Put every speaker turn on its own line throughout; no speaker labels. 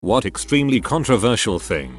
What extremely controversial thing?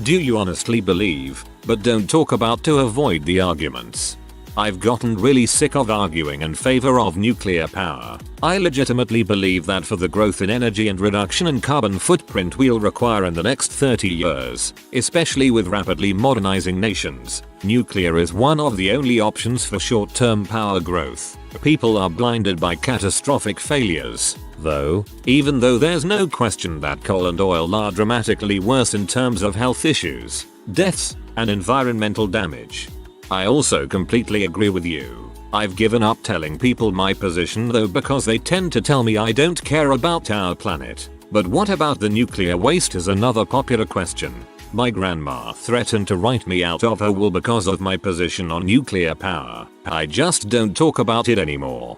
Do you honestly believe, but don't talk about to avoid the arguments? I've gotten really sick of arguing in favor of nuclear power. I legitimately believe that for the growth in energy and reduction in carbon footprint we'll require in the next 30 years, especially with rapidly modernizing nations, nuclear is one of the only options for short-term power growth. People are blinded by catastrophic failures, though, even though there's no question that coal and oil are dramatically worse in terms of health issues, deaths, and environmental damage. I also completely agree with you. I've given up telling people my position though because they tend to tell me I don't care about our planet. But what about the nuclear waste is another popular question. My grandma threatened to write me out of her will because of my position on nuclear power. I just don't talk about it anymore.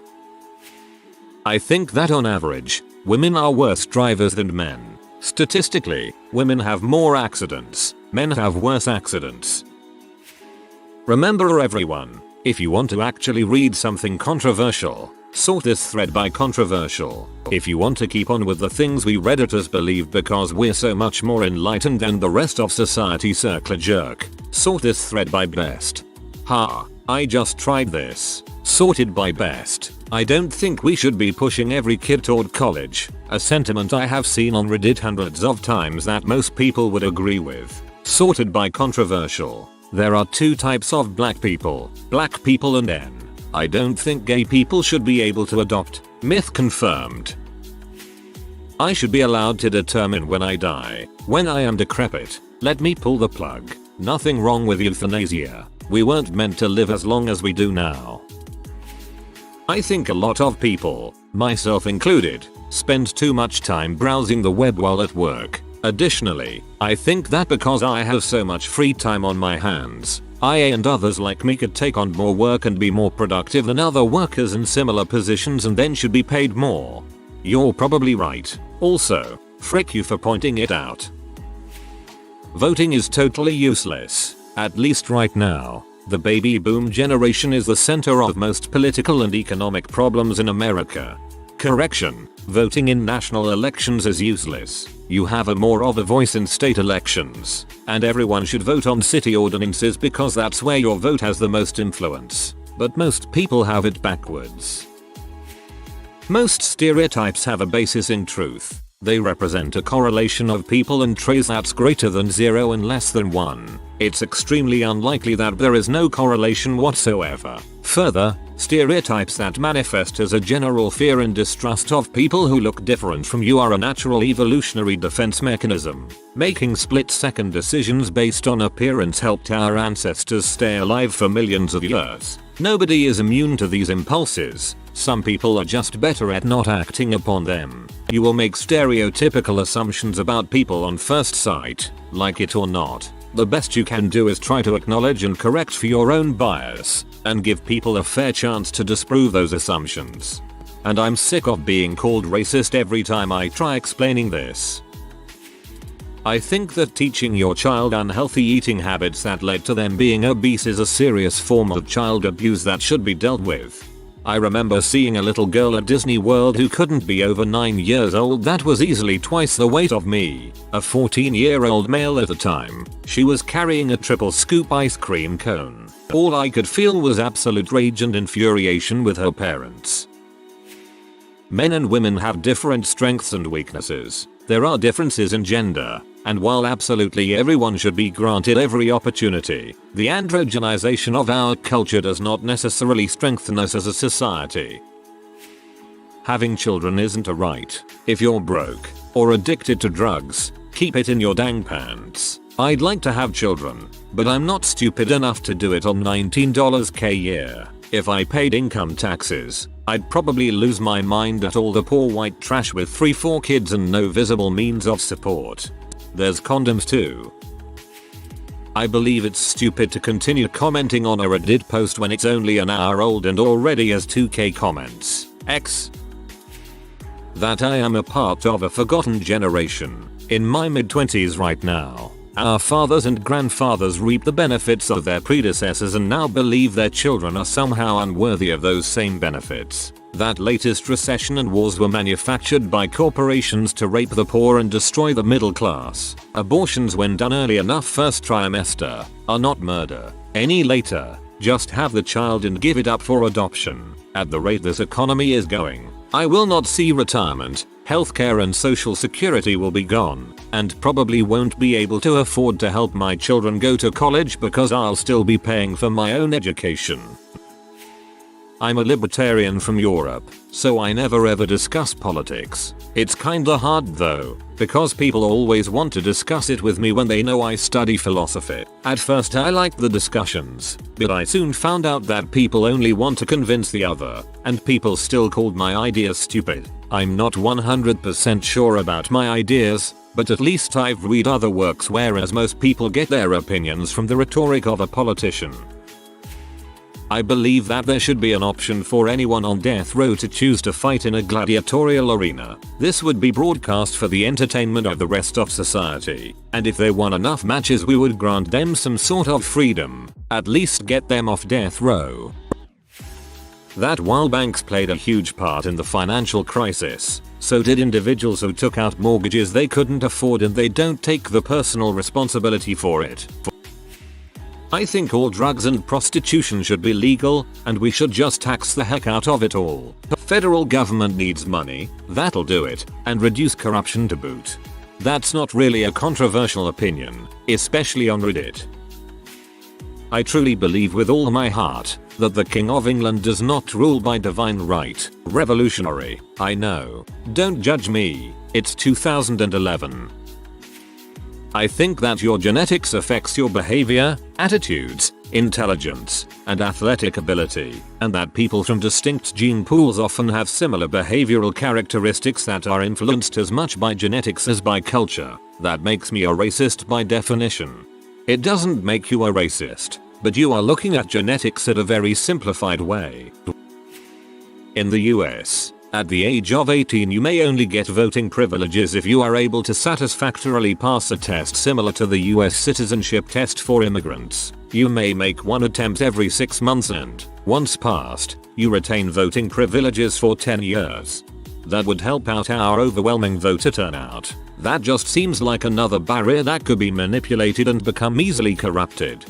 I think that on average, women are worse drivers than men. Statistically, women have more accidents, men have worse accidents. Remember everyone, if you want to actually read something controversial, sort this thread by controversial. If you want to keep on with the things we Redditors believe because we're so much more enlightened than the rest of society circle jerk, sort this thread by best. Ha, I just tried this. Sorted by best. I don't think we should be pushing every kid toward college, a sentiment I have seen on Reddit hundreds of times that most people would agree with. Sorted by controversial. There are two types of black people and N. I don't think gay people should be able to adopt. Myth confirmed. I should be allowed to determine when I die. When I am decrepit, let me pull the plug. Nothing wrong with euthanasia. We weren't meant to live as long as we do now. I think a lot of people, myself included, spend too much time browsing the web while at work. Additionally, I think that because I have so much free time on my hands, I and others like me could take on more work and be more productive than other workers in similar positions and then should be paid more. You're probably right. Also, frick you for pointing it out. Voting is totally useless, at least right now. The baby boom generation is the center of most political and economic problems in America. Correction, voting in national elections is useless. You have more of a voice in state elections, and everyone should vote on city ordinances because that's where your vote has the most influence. But most people have it backwards. Most stereotypes have a basis in truth. They represent a correlation of people and traits that's greater than 0 and less than 1. It's extremely unlikely that there is no correlation whatsoever. Further, stereotypes that manifest as a general fear and distrust of people who look different from you are a natural evolutionary defense mechanism. Making split-second decisions based on appearance helped our ancestors stay alive for millions of years. Nobody is immune to these impulses. Some people are just better at not acting upon them. You will make stereotypical assumptions about people on first sight, like it or not. The best you can do is try to acknowledge and correct for your own bias, and give people a fair chance to disprove those assumptions. And I'm sick of being called racist every time I try explaining this. I think that teaching your child unhealthy eating habits that led to them being obese is a serious form of child abuse that should be dealt with. I remember seeing a little girl at Disney World who couldn't be over 9 years old that was easily twice the weight of me, a 14-year-old male at the time. She was carrying a triple scoop ice cream cone. All I could feel was absolute rage and infuriation with her parents. Men and women have different strengths and weaknesses. There are differences in gender, and while absolutely everyone should be granted every opportunity, the androgenization of our culture does not necessarily strengthen us as a society. Having children isn't a right. If you're broke, or addicted to drugs, keep it in your dang pants. I'd like to have children, but I'm not stupid enough to do it on $19k a year. If I paid income taxes, I'd probably lose my mind at all the poor white trash with 3-4 kids and no visible means of support. There's condoms too. I believe it's stupid to continue commenting on a Reddit post when it's only an hour old and already has 2k comments. That I am a part of a forgotten generation. In my mid-20s right now. Our fathers and grandfathers reap the benefits of their predecessors and now believe their children are somehow unworthy of those same benefits. That latest recession and wars were manufactured by corporations to rape the poor and destroy the middle class. Abortions when done early enough first trimester are not murder. Any later, just have the child and give it up for adoption. At the rate this economy is going, I will not see retirement, healthcare and social security will be gone, and probably won't be able to afford to help my children go to college because I'll still be paying for my own education. I'm a libertarian from Europe, so I never ever discuss politics. It's kinda hard though, because people always want to discuss it with me when they know I study philosophy. At first I liked the discussions, but I soon found out that people only want to convince the other, and people still called my ideas stupid. I'm not 100% sure about my ideas, but at least I've read other works whereas most people get their opinions from the rhetoric of a politician. I believe that there should be an option for anyone on death row to choose to fight in a gladiatorial arena. This would be broadcast for the entertainment of the rest of society, and if they won enough matches we would grant them some sort of freedom, at least get them off death row. That while banks played a huge part in the financial crisis, so did individuals who took out mortgages they couldn't afford and they don't take the personal responsibility for it. I think all drugs and prostitution should be legal, and we should just tax the heck out of it all. The federal government needs money, that'll do it, and reduce corruption to boot. That's not really a controversial opinion, especially on Reddit. I truly believe with all my heart that the King of England does not rule by divine right. Revolutionary, I know. Don't judge me, it's 2011. I think that your genetics affects your behavior, attitudes, intelligence, and athletic ability, and that people from distinct gene pools often have similar behavioral characteristics that are influenced as much by genetics as by culture. That makes me a racist by definition. It doesn't make you a racist, but you are looking at genetics in a very simplified way. In the US, at the age of 18 you may only get voting privileges if you are able to satisfactorily pass a test similar to the US citizenship test for immigrants. You may make one attempt every 6 months and, once passed, you retain voting privileges for 10 years. That would help out our overwhelming voter turnout. That just seems like another barrier that could be manipulated and become easily corrupted.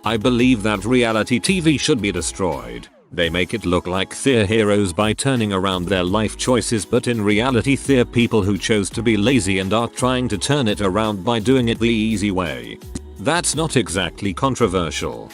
I believe that reality TV should be destroyed. They make it look like they're heroes by turning around their life choices, but in reality they're people who chose to be lazy and are trying to turn it around by doing it the easy way. That's not exactly controversial.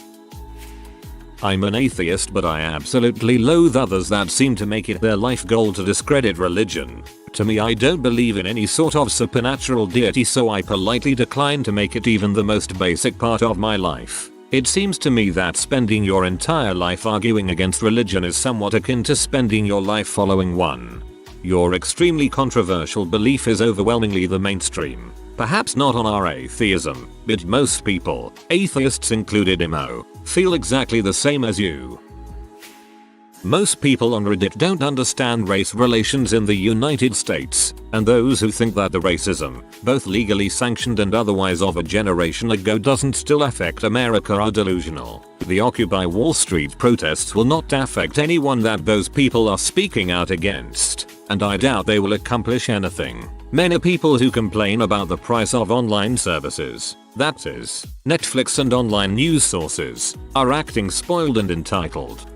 I'm an atheist, but I absolutely loathe others that seem to make it their life goal to discredit religion. To me, I don't believe in any sort of supernatural deity, so I politely decline to make it even the most basic part of my life. It seems to me that spending your entire life arguing against religion is somewhat akin to spending your life following one. Your extremely controversial belief is overwhelmingly the mainstream. Perhaps not on our atheism, but most people, atheists included emo, feel exactly the same as you. Most people on Reddit don't understand race relations in the United States, and those who think that the racism, both legally sanctioned and otherwise of a generation ago, doesn't still affect America are delusional. The Occupy Wall Street protests will not affect anyone that those people are speaking out against, and I doubt they will accomplish anything. Many people who complain about the price of online services, that is, Netflix and online news sources, are acting spoiled and entitled.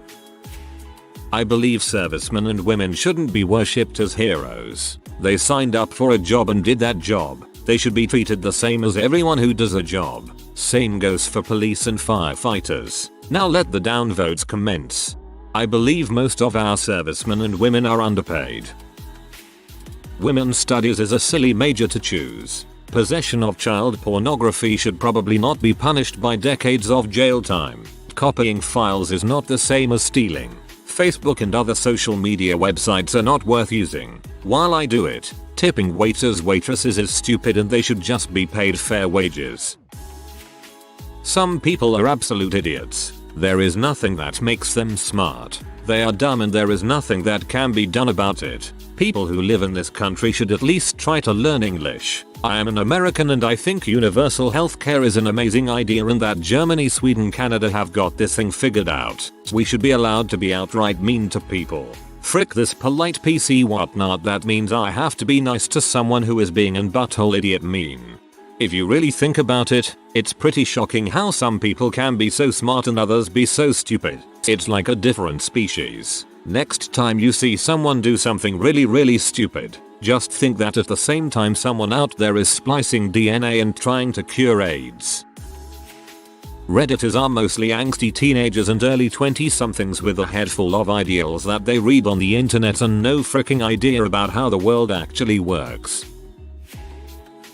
I believe servicemen and women shouldn't be worshipped as heroes. They signed up for a job and did that job. They should be treated the same as everyone who does a job. Same goes for police and firefighters. Now let the downvotes commence. I believe most of our servicemen and women are underpaid. Women's studies is a silly major to choose. Possession of child pornography should probably not be punished by decades of jail time. Copying files is not the same as stealing. Facebook and other social media websites are not worth using. While I do it, tipping waiters waitresses is stupid and they should just be paid fair wages. Some people are absolute idiots. There is nothing that makes them smart. They are dumb and there is nothing that can be done about it. People who live in this country should at least try to learn English. I am an American and I think universal healthcare is an amazing idea and that Germany, Sweden, Canada have got this thing figured out. We should be allowed to be outright mean to people. Frick this polite PC whatnot, that means I have to be nice to someone who is being an butthole idiot mean. If you really think about it, it's pretty shocking how some people can be so smart and others be so stupid. It's like a different species. Next time you see someone do something really stupid, just think that at the same time someone out there is splicing DNA and trying to cure AIDS. Redditors are mostly angsty teenagers and early 20-somethings with a head full of ideals that they read on the internet and no freaking idea about how the world actually works.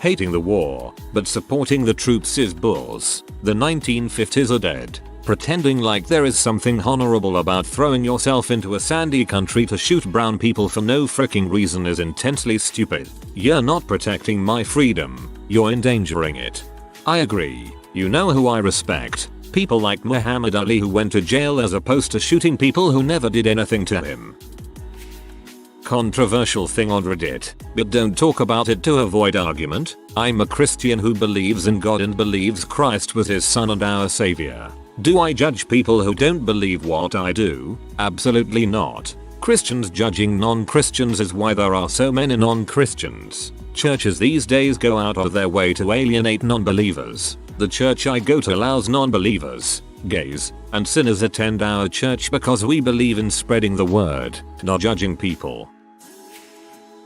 Hating the war, but supporting the troops is bulls. The 1950s are dead. Pretending like there is something honorable about throwing yourself into a sandy country to shoot brown people for no freaking reason is intensely stupid. You're not protecting my freedom, you're endangering it. I agree. You know who I respect? People like Muhammad Ali who went to jail as opposed to shooting people who never did anything to him. Controversial thing on Reddit, but don't talk about it to avoid argument. I'm a Christian who believes in God and believes Christ was his son and our savior. Do I judge people who don't believe what I do? Absolutely not. Christians judging non-Christians is why there are so many non-Christians. Churches these days go out of their way to alienate non-believers. The church I go to allows non-believers, gays, and sinners attend our church because we believe in spreading the word, not judging people.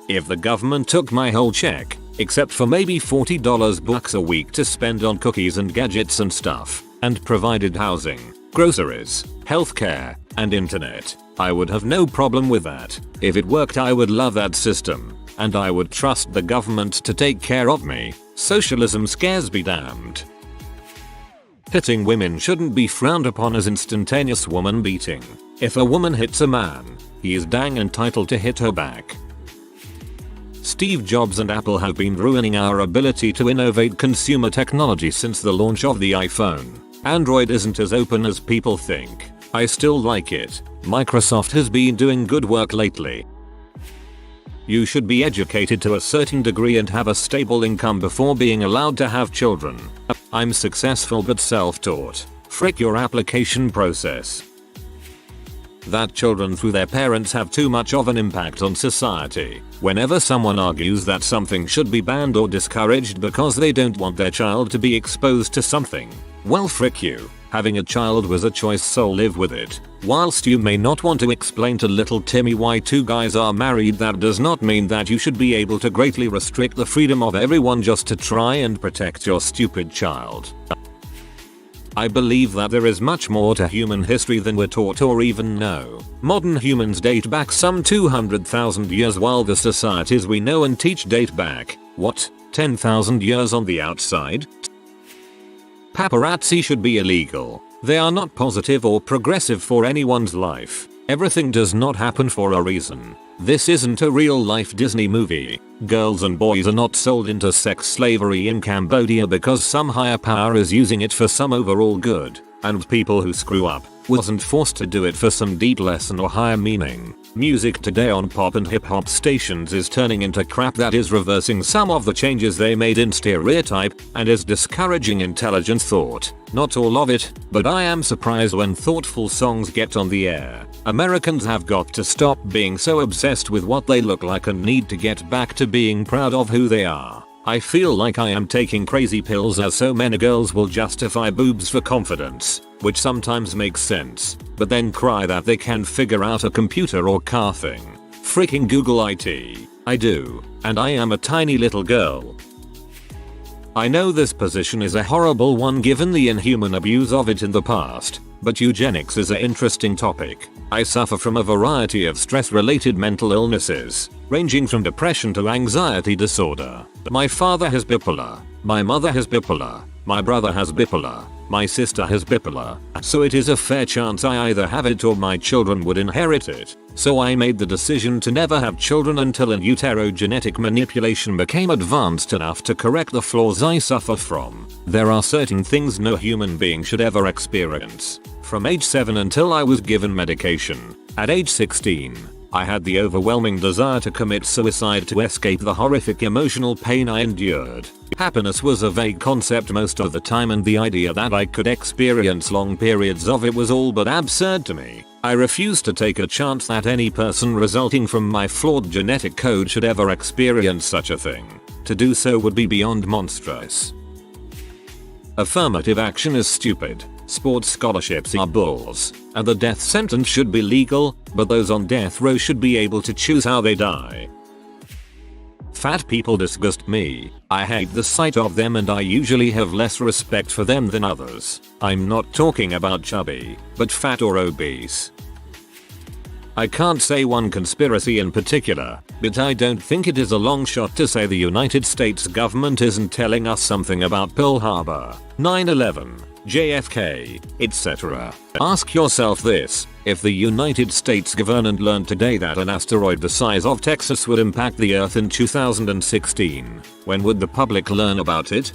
If the government took my whole check, except for maybe $40 bucks a week to spend on cookies and gadgets and stuff, and provided housing, groceries, healthcare, and internet, I would have no problem with that. If it worked, I would love that system, and I would trust the government to take care of me. Socialism scares be damned. Hitting women shouldn't be frowned upon as instantaneous woman beating. If a woman hits a man, he is dang entitled to hit her back. Steve Jobs and Apple have been ruining our ability to innovate consumer technology since the launch of the iPhone. Android isn't as open as people think. I still like it. Microsoft has been doing good work lately. You should be educated to a certain degree and have a stable income before being allowed to have children. I'm successful but self-taught. Frick your application process. That children through their parents have too much of an impact on society. Whenever someone argues that something should be banned or discouraged because they don't want their child to be exposed to something, well frick you. Having a child was a choice, so live with it. Whilst you may not want to explain to little Timmy why two guys are married, that does not mean that you should be able to greatly restrict the freedom of everyone just to try and protect your stupid child. I believe that there is much more to human history than we're taught or even know. Modern humans date back some 200,000 years while the societies we know and teach date back, what, 10,000 years on the outside? Paparazzi should be illegal. They are not positive or progressive for anyone's life. Everything does not happen for a reason. This isn't a real-life Disney movie. Girls and boys are not sold into sex slavery in Cambodia because some higher power is using it for some overall good. And people who screw up wasn't forced to do it for some deep lesson or higher meaning. Music today on pop and hip hop stations is turning into crap that is reversing some of the changes they made in stereotype and is discouraging intelligent thought. Not all of it, but I am surprised when thoughtful songs get on the air. Americans have got to stop being so obsessed with what they look like and need to get back to being proud of who they are. I feel like I am taking crazy pills as so many girls will justify boobs for confidence, which sometimes makes sense, but then cry that they can figure out a computer or car thing. Freaking Google IT. I do, and I am a tiny little girl. I know this position is a horrible one given the inhuman abuse of it in the past, but eugenics is an interesting topic. I suffer from a variety of stress-related mental illnesses, ranging from depression to anxiety disorder. My father has bipolar, my mother has bipolar, my brother has bipolar, my sister has bipolar, so it is a fair chance I either have it or my children would inherit it. So I made the decision to never have children until in utero genetic manipulation became advanced enough to correct the flaws I suffer from. There are certain things no human being should ever experience. From age 7 until I was given medication. At age 16, I had the overwhelming desire to commit suicide to escape the horrific emotional pain I endured. Happiness was a vague concept most of the time, and the idea that I could experience long periods of it was all but absurd to me. I refused to take a chance that any person resulting from my flawed genetic code should ever experience such a thing. To do so would be beyond monstrous. Affirmative action is stupid. Sports scholarships are bulls. And the death sentence should be legal, but those on death row should be able to choose how they die. Fat people disgust me. I hate the sight of them, and I usually have less respect for them than others. I'm not talking about chubby, but fat or obese. I can't say one conspiracy in particular, but I don't think it is a long shot to say the United States government isn't telling us something about Pearl Harbor, 9/11, JFK, etc. Ask yourself this: if the United States government learned today that an asteroid the size of Texas would impact the Earth in 2016, when would the public learn about it?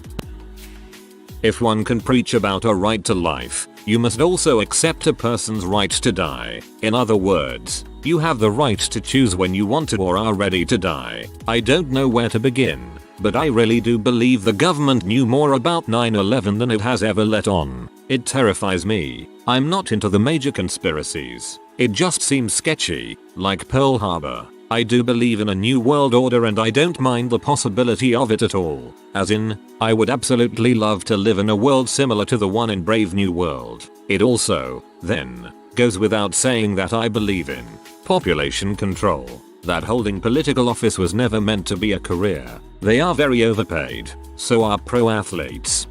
If one can preach about a right to life, you must also accept a person's right to die. In other words, you have the right to choose when you want to or are ready to die. I don't know where to begin, but I really do believe the government knew more about 9/11 than it has ever let on. It terrifies me. I'm not into the major conspiracies. It just seems sketchy, like Pearl Harbor. I do believe in a new world order, and I don't mind the possibility of it at all. As in, I would absolutely love to live in a world similar to the one in Brave New World. It also, then, goes without saying that I believe in population control. That holding political office was never meant to be a career. They are very overpaid. So are pro athletes.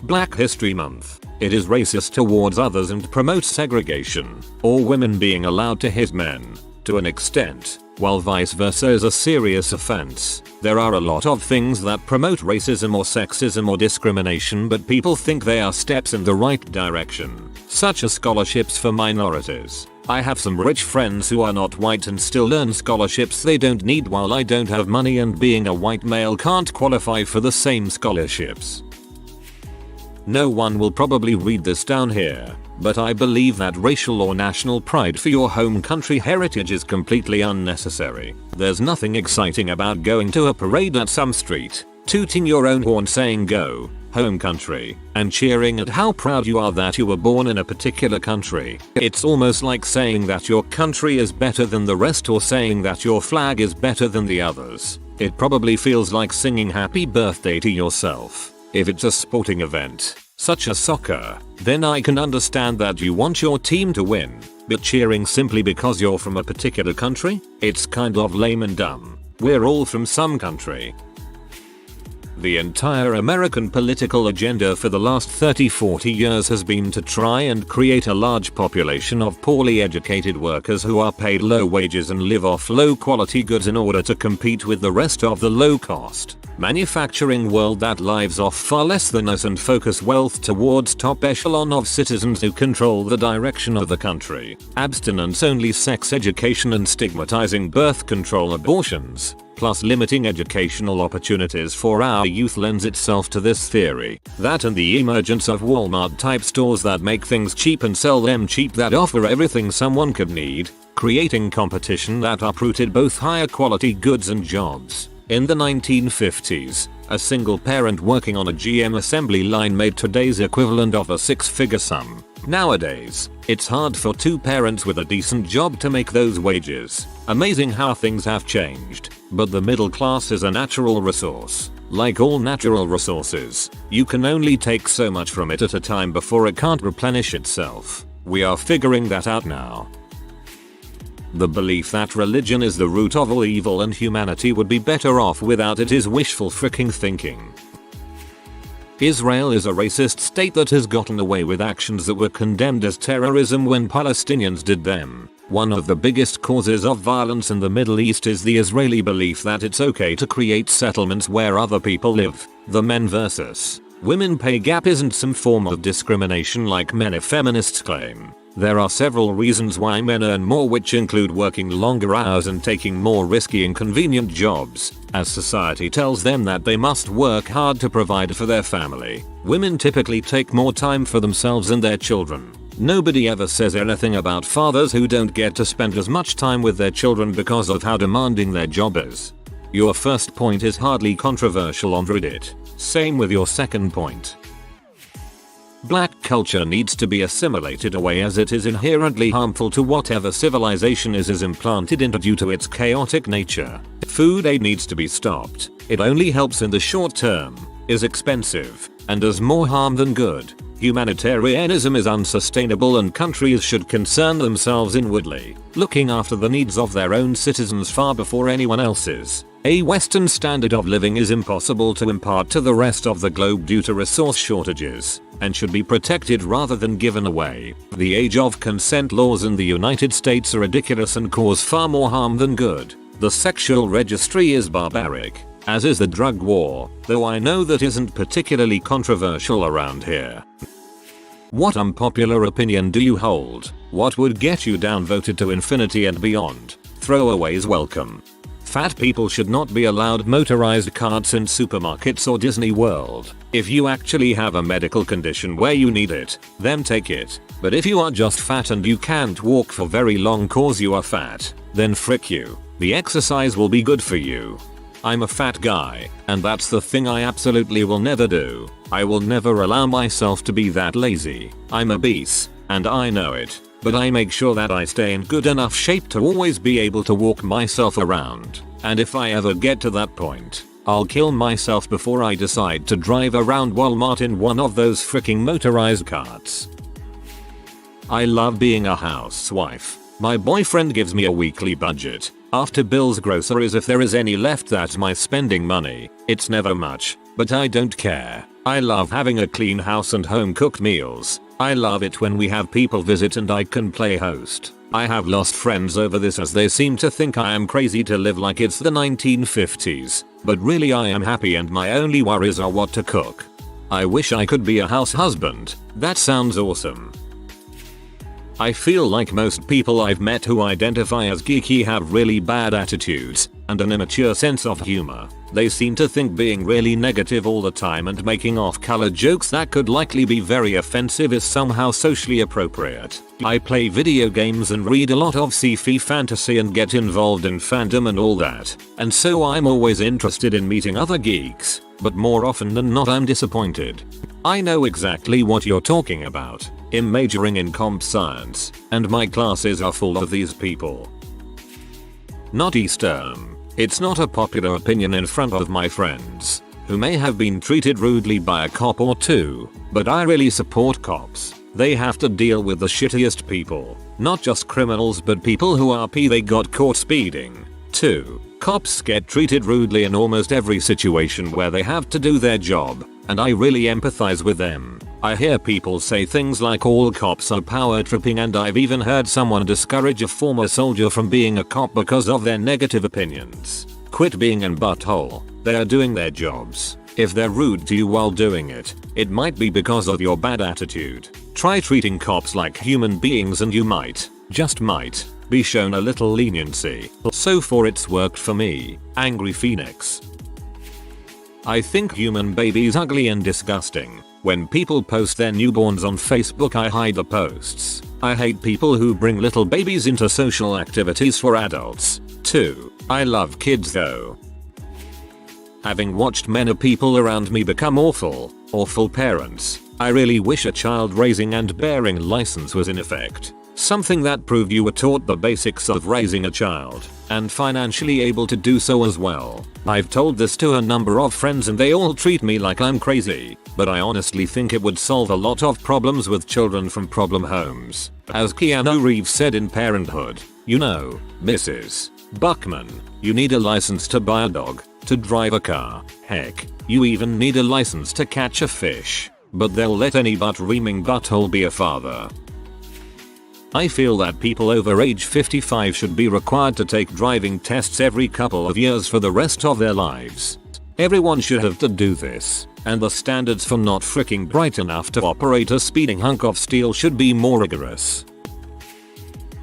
Black History Month. It is racist towards others and promotes segregation, or women being allowed to hit men. To an extent, while vice versa is a serious offense. There are a lot of things that promote racism or sexism or discrimination, but people think they are steps in the right direction, such as scholarships for minorities. I have some rich friends who are not white and still earn scholarships they don't need, while I don't have money and being a white male can't qualify for the same scholarships. No one will probably read this down here, but I believe that racial or national pride for your home country heritage is completely unnecessary. There's nothing exciting about going to a parade at some street, tooting your own horn saying "Go, home country," and cheering at how proud you are that you were born in a particular country. It's almost like saying that your country is better than the rest, or saying that your flag is better than the others. It probably feels like singing happy birthday to yourself. If it's a sporting event, such as soccer, then I can understand that you want your team to win, but cheering simply because you're from a particular country? It's kind of lame and dumb. We're all from some country. The entire American political agenda for the last 30-40 years has been to try and create a large population of poorly educated workers who are paid low wages and live off low quality goods in order to compete with the rest of the low cost manufacturing world that lives off far less than us and focus wealth towards top echelon of citizens who control the direction of the country. Abstinence only sex education and stigmatizing birth control abortions, plus limiting educational opportunities for our youth lends itself to this theory. That and the emergence of Walmart type stores that make things cheap and sell them cheap, that offer everything someone could need, creating competition that uprooted both higher quality goods and jobs. In the 1950s, a single parent working on a GM assembly line made today's equivalent of a six-figure sum. Nowadays, it's hard for two parents with a decent job to make those wages. Amazing how things have changed. But the middle class is a natural resource. Like all natural resources, you can only take so much from it at a time before it can't replenish itself. We are figuring that out now. The belief that religion is the root of all evil and humanity would be better off without it is wishful freaking thinking. Israel is a racist state that has gotten away with actions that were condemned as terrorism when Palestinians did them. One of the biggest causes of violence in the Middle East is the Israeli belief that it's okay to create settlements where other people live. The men versus women pay gap isn't some form of discrimination like many feminists claim. There are several reasons why men earn more, which include working longer hours and taking more risky inconvenient jobs, as society tells them that they must work hard to provide for their family. Women typically take more time for themselves and their children. Nobody ever says anything about fathers who don't get to spend as much time with their children because of how demanding their job is. Your first point is hardly controversial on Reddit. Same with your second point. Black culture needs to be assimilated away as it is inherently harmful to whatever civilization is implanted into due to its chaotic nature. Food aid needs to be stopped. It only helps in the short term, is expensive, and does more harm than good. Humanitarianism is unsustainable and countries should concern themselves inwardly, looking after the needs of their own citizens far before anyone else's. A Western standard of living is impossible to impart to the rest of the globe due to resource shortages, and should be protected rather than given away. The age of consent laws in the United States are ridiculous and cause far more harm than good. The sexual registry is barbaric, as is the drug war, though I know that isn't particularly controversial around here. What unpopular opinion do you hold? What would get you downvoted to infinity and beyond? Throwaways welcome. Fat people should not be allowed motorized carts in supermarkets or Disney World. If you actually have a medical condition where you need it, then take it. But if you are just fat and you can't walk for very long cause you are fat, then frick you. The exercise will be good for you. I'm a fat guy, and that's the thing I absolutely will never do. I will never allow myself to be that lazy. I'm obese, and I know it. But I make sure that I stay in good enough shape to always be able to walk myself around. And if I ever get to that point, I'll kill myself before I decide to drive around Walmart in one of those freaking motorized carts. I love being a housewife. My boyfriend gives me a weekly budget. After bills, groceries, if there is any left, that's my spending money. It's never much, but I don't care. I love having a clean house and home cooked meals. I love it when we have people visit and I can play host. I have lost friends over this as they seem to think I am crazy to live like it's the 1950s. But really I am happy and my only worries are what to cook. I wish I could be a house husband. That sounds awesome. I feel like most people I've met who identify as geeky have really bad attitudes and an immature sense of humor. They seem to think being really negative all the time and making off-color jokes that could likely be very offensive is somehow socially appropriate. I play video games and read a lot of sci-fi fantasy and get involved in fandom and all that, and so I'm always interested in meeting other geeks, but more often than not I'm disappointed. I know exactly what you're talking about. I'm majoring in comp science, and my classes are full of these people. Not Eastern. It's not a popular opinion in front of my friends, who may have been treated rudely by a cop or two, but I really support cops. They have to deal with the shittiest people, not just criminals but people who are they got caught speeding. 2. Cops get treated rudely in almost every situation where they have to do their job, and I really empathize with them. I hear people say things like all cops are power tripping, and I've even heard someone discourage a former soldier from being a cop because of their negative opinions. Quit being an butthole. They are doing their jobs. If they're rude to you while doing it, it might be because of your bad attitude. Try treating cops like human beings and you might, just might, be shown a little leniency. So far it's worked for me. Angry Phoenix. I think human babies ugly and disgusting. When people post their newborns on Facebook, I hide the posts. I hate people who bring little babies into social activities for adults. 2. I love kids though. Having watched many people around me become awful parents, I really wish a child raising and bearing license was in effect. Something that proved you were taught the basics of raising a child, and financially able to do so as well. I've told this to a number of friends and they all treat me like I'm crazy, but I honestly think it would solve a lot of problems with children from problem homes. As Keanu Reeves said in Parenthood, you know, Mrs. Buckman, you need a license to buy a dog, to drive a car, heck, you even need a license to catch a fish, but they'll let any butt-reaming butthole be a father. I feel that people over age 55 should be required to take driving tests every couple of years for the rest of their lives. Everyone should have to do this, and the standards for not freaking bright enough to operate a speeding hunk of steel should be more rigorous.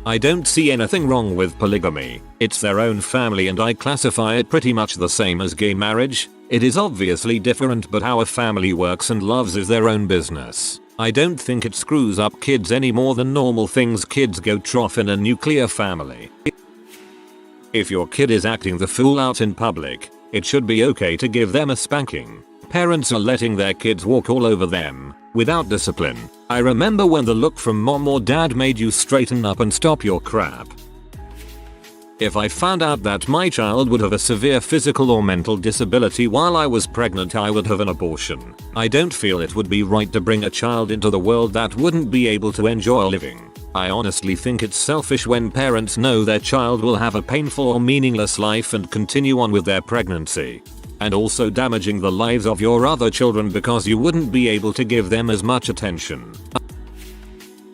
I don't see anything wrong with polygamy. It's their own family and I classify it pretty much the same as gay marriage. It is obviously different, but how a family works and loves is their own business. I don't think it screws up kids any more than normal things kids go trough in a nuclear family. If your kid is acting the fool out in public, it should be okay to give them a spanking. Parents are letting their kids walk all over them, without discipline. I remember when the look from mom or dad made you straighten up and stop your crap. If I found out that my child would have a severe physical or mental disability while I was pregnant, I would have an abortion. I don't feel it would be right to bring a child into the world that wouldn't be able to enjoy living. I honestly think it's selfish when parents know their child will have a painful or meaningless life and continue on with their pregnancy. And also damaging the lives of your other children because you wouldn't be able to give them as much attention.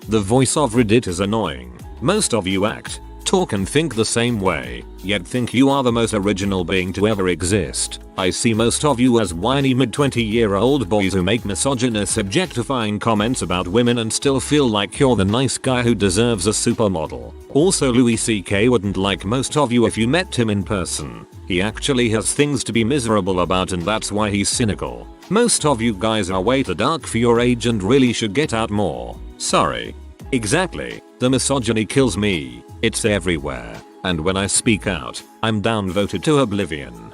The voice of Reddit is annoying. Most of you act, talk and think the same way, yet think you are the most original being to ever exist. I see most of you as whiny mid-20-year-old boys who make misogynist objectifying comments about women and still feel like you're the nice guy who deserves a supermodel. Also, Louis CK wouldn't like most of you if you met him in person. He actually has things to be miserable about and that's why he's cynical. Most of you guys are way too dark for your age and really should get out more. Sorry. Exactly. The misogyny kills me. It's everywhere. And when I speak out, I'm downvoted to oblivion.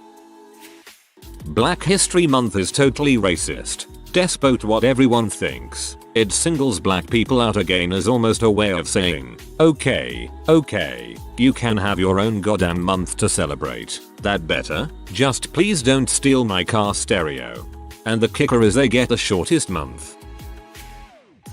Black History Month is totally racist. Despite what everyone thinks, it singles black people out again as almost a way of saying, okay, you can have your own goddamn month to celebrate. That better? Just please don't steal my car stereo. And the kicker is they get the shortest month.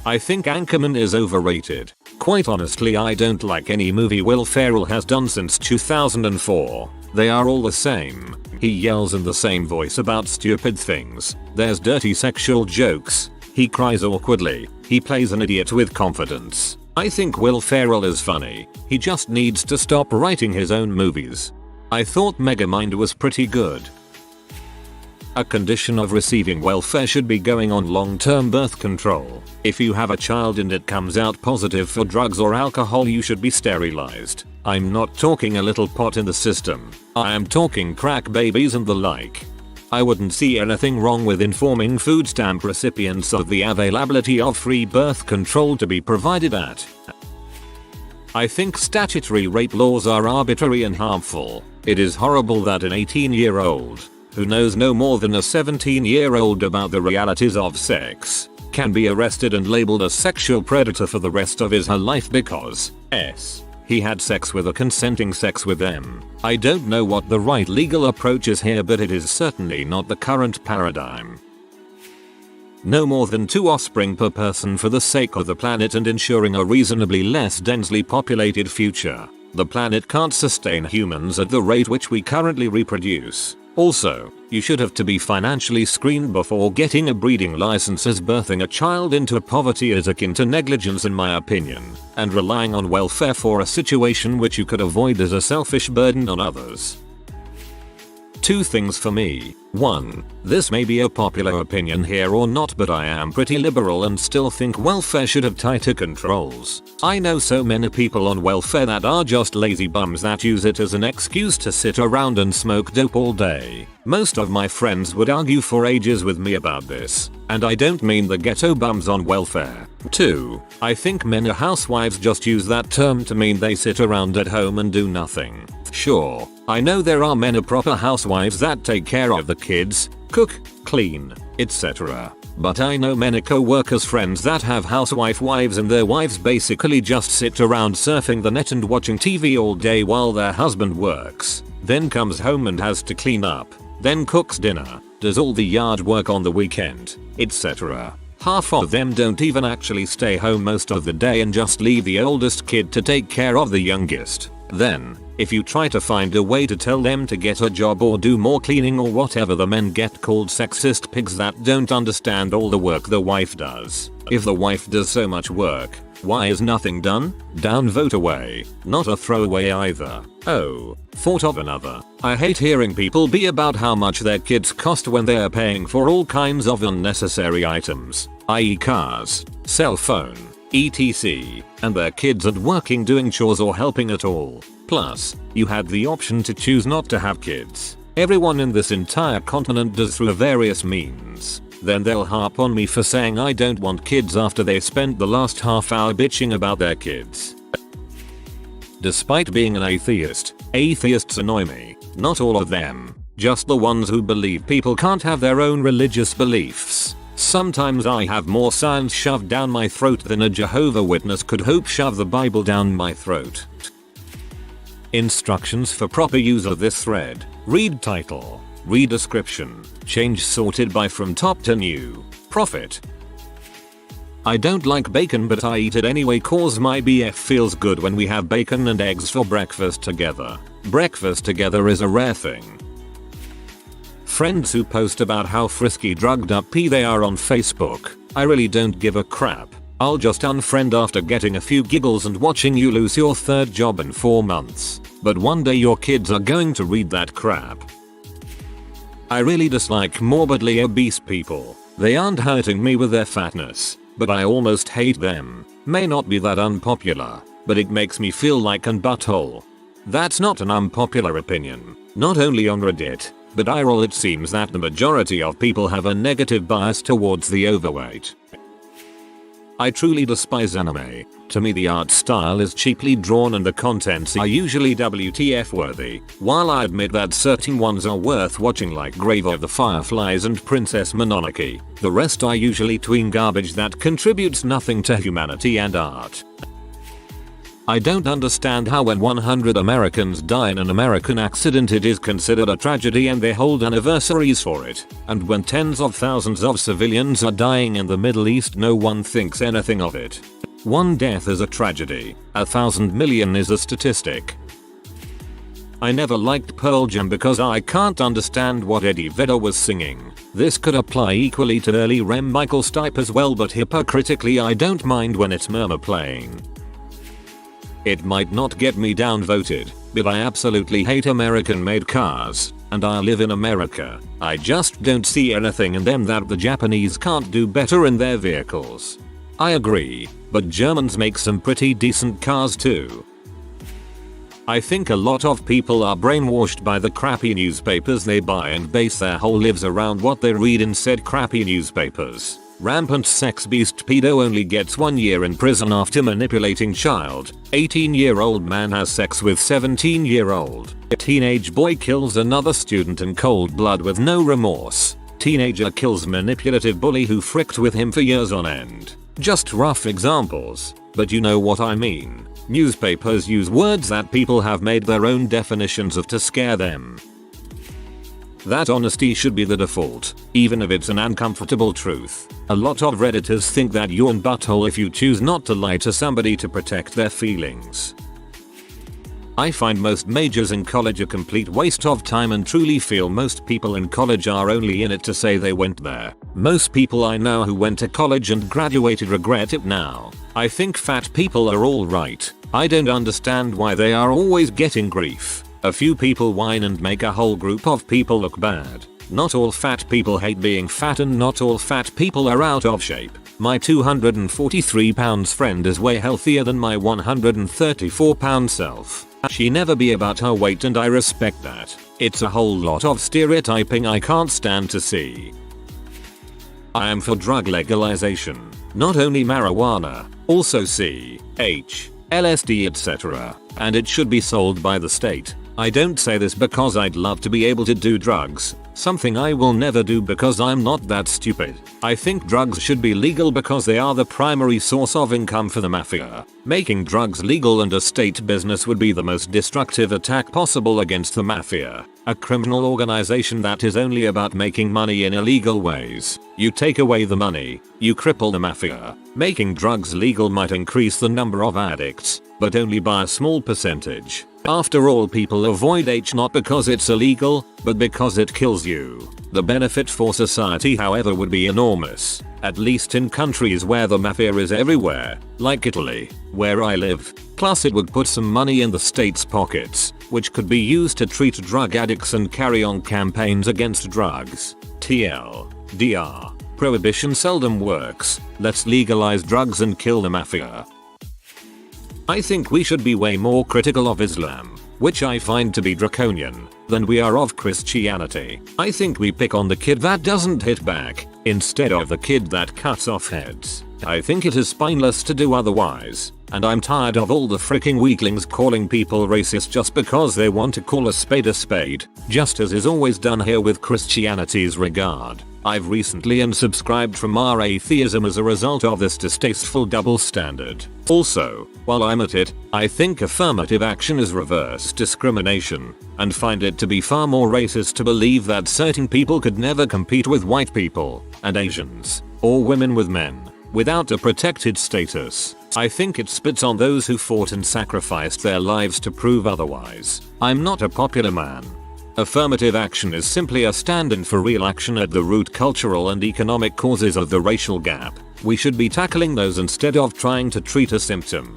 I think Anchorman is overrated. Quite honestly, I don't like any movie Will Ferrell has done since 2004. They are all the same. He yells in the same voice about stupid things. There's dirty sexual jokes. He cries awkwardly. He plays an idiot with confidence. I think Will Ferrell is funny. He just needs to stop writing his own movies. I thought Megamind was pretty good. A condition of receiving welfare should be going on long-term birth control. If you have a child and it comes out positive for drugs or alcohol, you should be sterilized. I'm not talking a little pot in the system. I am talking crack babies and the like. I wouldn't see anything wrong with informing food stamp recipients of the availability of free birth control to be provided at. I think statutory rape laws are arbitrary and harmful. It is horrible that an 18-year-old, who knows no more than a 17-year-old about the realities of sex, can be arrested and labeled a sexual predator for the rest of his her life because he had sex with them. I don't know what the right legal approach is here, but it is certainly not the current paradigm. No more than 2 offspring per person for the sake of the planet and ensuring a reasonably less densely populated future. The planet can't sustain humans at the rate which we currently reproduce. Also, you should have to be financially screened before getting a breeding license, as birthing a child into poverty is akin to negligence in my opinion, and relying on welfare for a situation which you could avoid is a selfish burden on others. 2 things for me. 1. This may be a popular opinion here or not, but I am pretty liberal and still think welfare should have tighter controls. I know so many people on welfare that are just lazy bums that use it as an excuse to sit around and smoke dope all day. Most of my friends would argue for ages with me about this, and I don't mean the ghetto bums on welfare. 2. I think many housewives just use that term to mean they sit around at home and do nothing. Sure, I know there are many proper housewives that take care of the kids, cook, clean, etc. But I know many co-workers friends that have housewife wives and their wives basically just sit around surfing the net and watching TV all day while their husband works, then comes home and has to clean up, then cooks dinner, does all the yard work on the weekend, etc. Half of them don't even actually stay home most of the day and just leave the oldest kid to take care of the youngest. Then, if you try to find a way to tell them to get a job or do more cleaning or whatever, the men get called sexist pigs that don't understand all the work the wife does. If the wife does so much work, why is nothing done? Downvote away. Not a throwaway either. Oh, thought of another. I hate hearing people be about how much their kids cost when they are paying for all kinds of unnecessary items, i.e. cars, cell phone, etc., and their kids aren't working, doing chores or helping at all. Plus, you had the option to choose not to have kids. Everyone in this entire continent does through various means. Then they'll harp on me for saying I don't want kids after they spent the last half hour bitching about their kids. Despite being an atheist, atheists annoy me. Not all of them, just the ones who believe people can't have their own religious beliefs. Sometimes I have more science shoved down my throat than a Jehovah's Witness could hope shove the Bible down my throat. Instructions for proper use of this thread. Read title. Read description. Change sorted by from top to new. Profit. I don't like bacon but I eat it anyway cause my BF feels good when we have bacon and eggs for breakfast together. Breakfast together is a rare thing. Friends who post about how frisky drugged up they are on Facebook. I really don't give a crap. I'll just unfriend after getting a few giggles and watching you lose your third job in 4 months. But one day your kids are going to read that crap. I really dislike morbidly obese people. They aren't hurting me with their fatness, but I almost hate them. May not be that unpopular, but it makes me feel like an butthole. That's not an unpopular opinion. Not only on Reddit, but IRL it seems that the majority of people have a negative bias towards the overweight. I truly despise anime. To me the art style is cheaply drawn and the contents are usually WTF worthy. While I admit that certain ones are worth watching like Grave of the Fireflies and Princess Mononoke, the rest are usually tween garbage that contributes nothing to humanity and art. I don't understand how when 100 Americans die in an American accident it is considered a tragedy and they hold anniversaries for it, and when tens of thousands of civilians are dying in the Middle East no one thinks anything of it. One death is a tragedy, 1,000 million is a statistic. I never liked Pearl Jam because I can't understand what Eddie Vedder was singing. This could apply equally to early Rem Michael Stipe as well but hypocritically I don't mind when it's murmur playing. It might not get me downvoted, but I absolutely hate American-made cars, and I live in America. I just don't see anything in them that the Japanese can't do better in their vehicles. I agree, but Germans make some pretty decent cars too. I think a lot of people are brainwashed by the crappy newspapers they buy and base their whole lives around what they read in said crappy newspapers. Rampant sex beast pedo only gets 1 year in prison after manipulating child. 18-year-old man has sex with 17-year-old. Teenage boy kills another student in cold blood with no remorse. Teenager kills manipulative bully who fricked with him for years on end. Just rough examples, but you know what I mean. Newspapers use words that people have made their own definitions of to scare them. That honesty should be the default, even if it's an uncomfortable truth. A lot of Redditors think that you're an butthole if you choose not to lie to somebody to protect their feelings. I find most majors in college a complete waste of time and truly feel most people in college are only in it to say they went there. Most people I know who went to college and graduated regret it now. I think fat people are alright. I don't understand why they are always getting grief. A few people whine and make a whole group of people look bad. Not all fat people hate being fat and not all fat people are out of shape. My 243 pounds friend is way healthier than my 134 pound self. She never be about her weight and I respect that. It's a whole lot of stereotyping I can't stand to see. I am for drug legalization. Not only marijuana, also C, H, LSD etc. And it should be sold by the state. I don't say this because I'd love to be able to do drugs, something I will never do because I'm not that stupid. I think drugs should be legal because they are the primary source of income for the mafia. Making drugs legal and a state business would be the most destructive attack possible against the mafia, a criminal organization that is only about making money in illegal ways. You take away the money, you cripple the mafia. Making drugs legal might increase the number of addicts, but only by a small percentage. After all, people avoid H not because it's illegal, but because it kills you. The benefit for society however would be enormous, at least in countries where the mafia is everywhere, like Italy, where I live. Plus it would put some money in the state's pockets, which could be used to treat drug addicts and carry on campaigns against drugs. TLDR. Prohibition seldom works. Let's legalize drugs and kill the mafia. I think we should be way more critical of Islam, which I find to be draconian, than we are of Christianity. I think we pick on the kid that doesn't hit back, instead of the kid that cuts off heads. I think it is spineless to do otherwise, and I'm tired of all the freaking weaklings calling people racist just because they want to call a spade, just as is always done here with Christianity's regard. I've recently unsubscribed from our atheism as a result of this distasteful double standard. Also, while I'm at it, I think affirmative action is reverse discrimination, and find it to be far more racist to believe that certain people could never compete with white people, and Asians, or women with men, without a protected status. I think it spits on those who fought and sacrificed their lives to prove otherwise. I'm not a popular man. Affirmative action is simply a stand-in for real action at the root cultural and economic causes of the racial gap. We should be tackling those instead of trying to treat a symptom.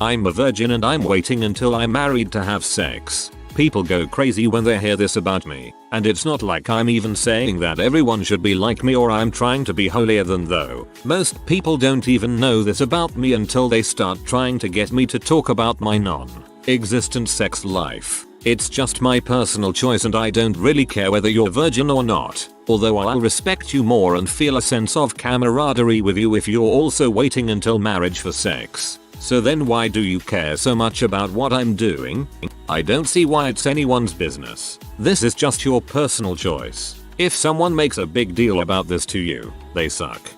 I'm a virgin and I'm waiting until I'm married to have sex. People go crazy when they hear this about me, and it's not like I'm even saying that everyone should be like me or I'm trying to be holier than thou. Most people don't even know this about me until they start trying to get me to talk about my non-existent sex life. It's just my personal choice and I don't really care whether you're virgin or not, although I'll respect you more and feel a sense of camaraderie with you if you're also waiting until marriage for sex. So then why do you care so much about what I'm doing? I don't see why it's anyone's business. This is just your personal choice. If someone makes a big deal about this to you, they suck.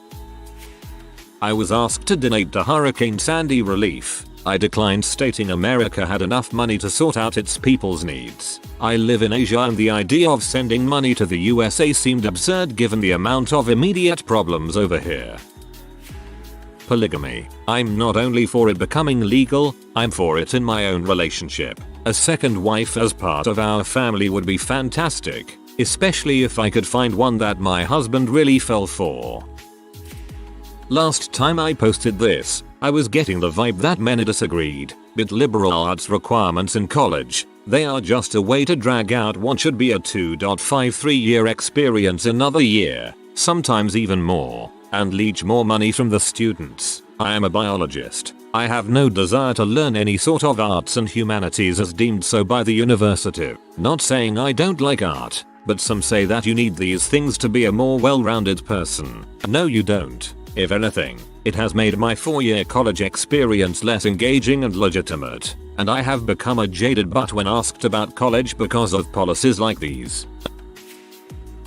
I was asked to donate to Hurricane Sandy relief. I declined, stating America had enough money to sort out its people's needs. I live in Asia and the idea of sending money to the USA seemed absurd given the amount of immediate problems over here. Polygamy. I'm not only for it becoming legal, I'm for it in my own relationship. A second wife as part of our family would be fantastic, especially if I could find one that my husband really fell for. Last time I posted this, I was getting the vibe that many disagreed with liberal arts requirements in college. They are just a way to drag out what should be a 2.53-year experience another year, sometimes even more, and leech more money from the students. I am a biologist. I have no desire to learn any sort of arts and humanities as deemed so by the university. Not saying I don't like art, but some say that you need these things to be a more well-rounded person. No, you don't. If anything, it has made my 4-year college experience less engaging and legitimate, and I have become a jaded butt when asked about college because of policies like these.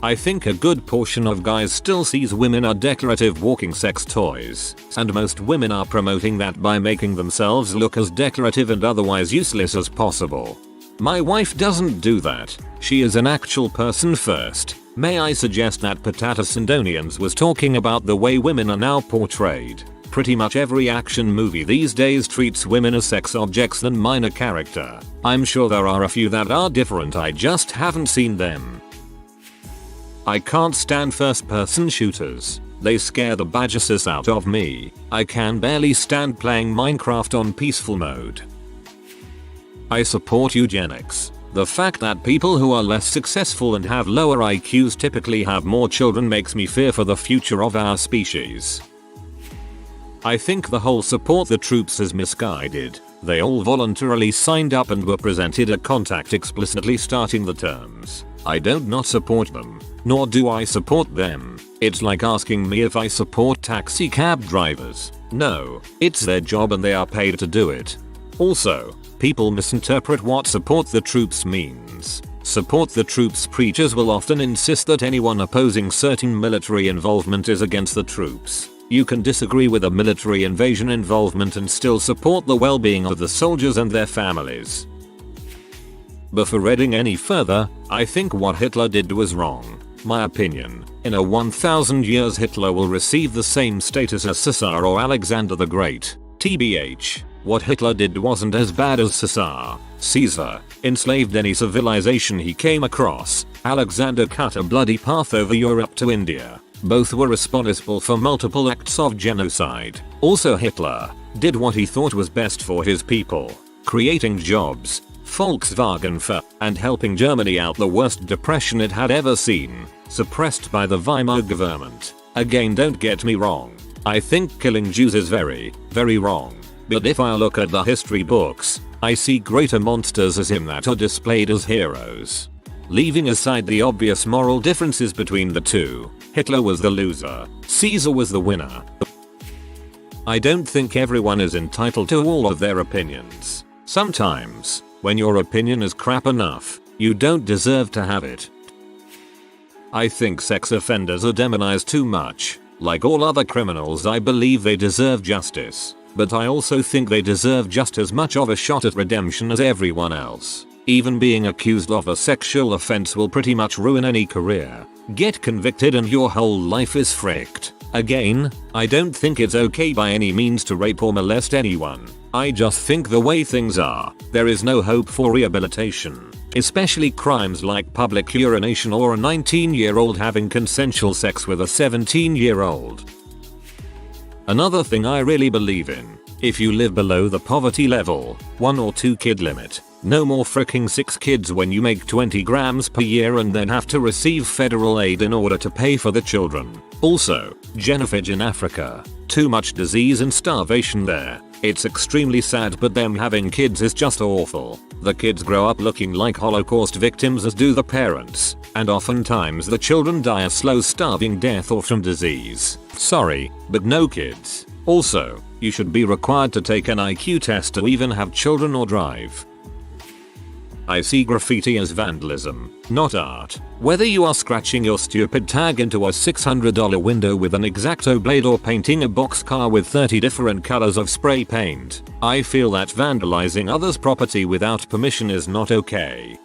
I think a good portion of guys still sees women are decorative walking sex toys, and most women are promoting that by making themselves look as decorative and otherwise useless as possible. My wife doesn't do that. She is an actual person first. May I suggest that Potato was talking about the way women are now portrayed. Pretty much every action movie these days treats women as sex objects than minor character. I'm sure there are a few that are different, I just haven't seen them. I can't stand first-person shooters. They scare the badgesses out of me. I can barely stand playing Minecraft on peaceful mode. I support eugenics. The fact that people who are less successful and have lower IQs typically have more children makes me fear for the future of our species. I think the whole support the troops is misguided. They all voluntarily signed up and were presented a contact explicitly starting the terms. I don't not support them, nor do I support them. It's like asking me if I support taxi cab drivers. No, it's their job and they are paid to do it. Also, people misinterpret what support the troops means. Support the troops preachers will often insist that anyone opposing certain military involvement is against the troops. You can disagree with a military invasion involvement and still support the well-being of the soldiers and their families. Before reading any further, I think what Hitler did was wrong. My opinion, in a 1000 years Hitler will receive the same status as Caesar or Alexander the Great. TBH, what Hitler did wasn't as bad as Caesar. Caesar enslaved any civilization he came across. Alexander cut a bloody path over Europe to India. Both were responsible for multiple acts of genocide. Also Hitler did what he thought was best for his people, creating jobs, Volkswagen and helping Germany out the worst depression it had ever seen, suppressed by the Weimar government. Again, don't get me wrong. I think killing Jews is very, very wrong. But if I look at the history books, I see greater monsters as him that are displayed as heroes. Leaving aside the obvious moral differences between the two, Hitler was the loser, Caesar was the winner. I don't think everyone is entitled to all of their opinions. Sometimes, when your opinion is crap enough, you don't deserve to have it. I think sex offenders are demonized too much. Like all other criminals, I believe they deserve justice, but I also think they deserve just as much of a shot at redemption as everyone else. Even being accused of a sexual offense will pretty much ruin any career. Get convicted and your whole life is fricked. Again, I don't think it's okay by any means to rape or molest anyone. I just think the way things are, there is no hope for rehabilitation. Especially crimes like public urination or a 19-year-old having consensual sex with a 17-year-old. Another thing I really believe in, if you live below the poverty level, 1 or 2 kid limit, no more fricking 6 kids when you make 20 grams per year and then have to receive federal aid in order to pay for the children. Also, genocide in Africa. Too much disease and starvation there. It's extremely sad, but them having kids is just awful. The kids grow up looking like Holocaust victims as do the parents, and oftentimes the children die a slow starving death or from disease. Sorry, but no kids. Also, you should be required to take an IQ test to even have children or drive. I see graffiti as vandalism, not art. Whether you are scratching your stupid tag into a $600 window with an X-Acto blade or painting a boxcar with 30 different colors of spray paint, I feel that vandalizing others' property without permission is not okay.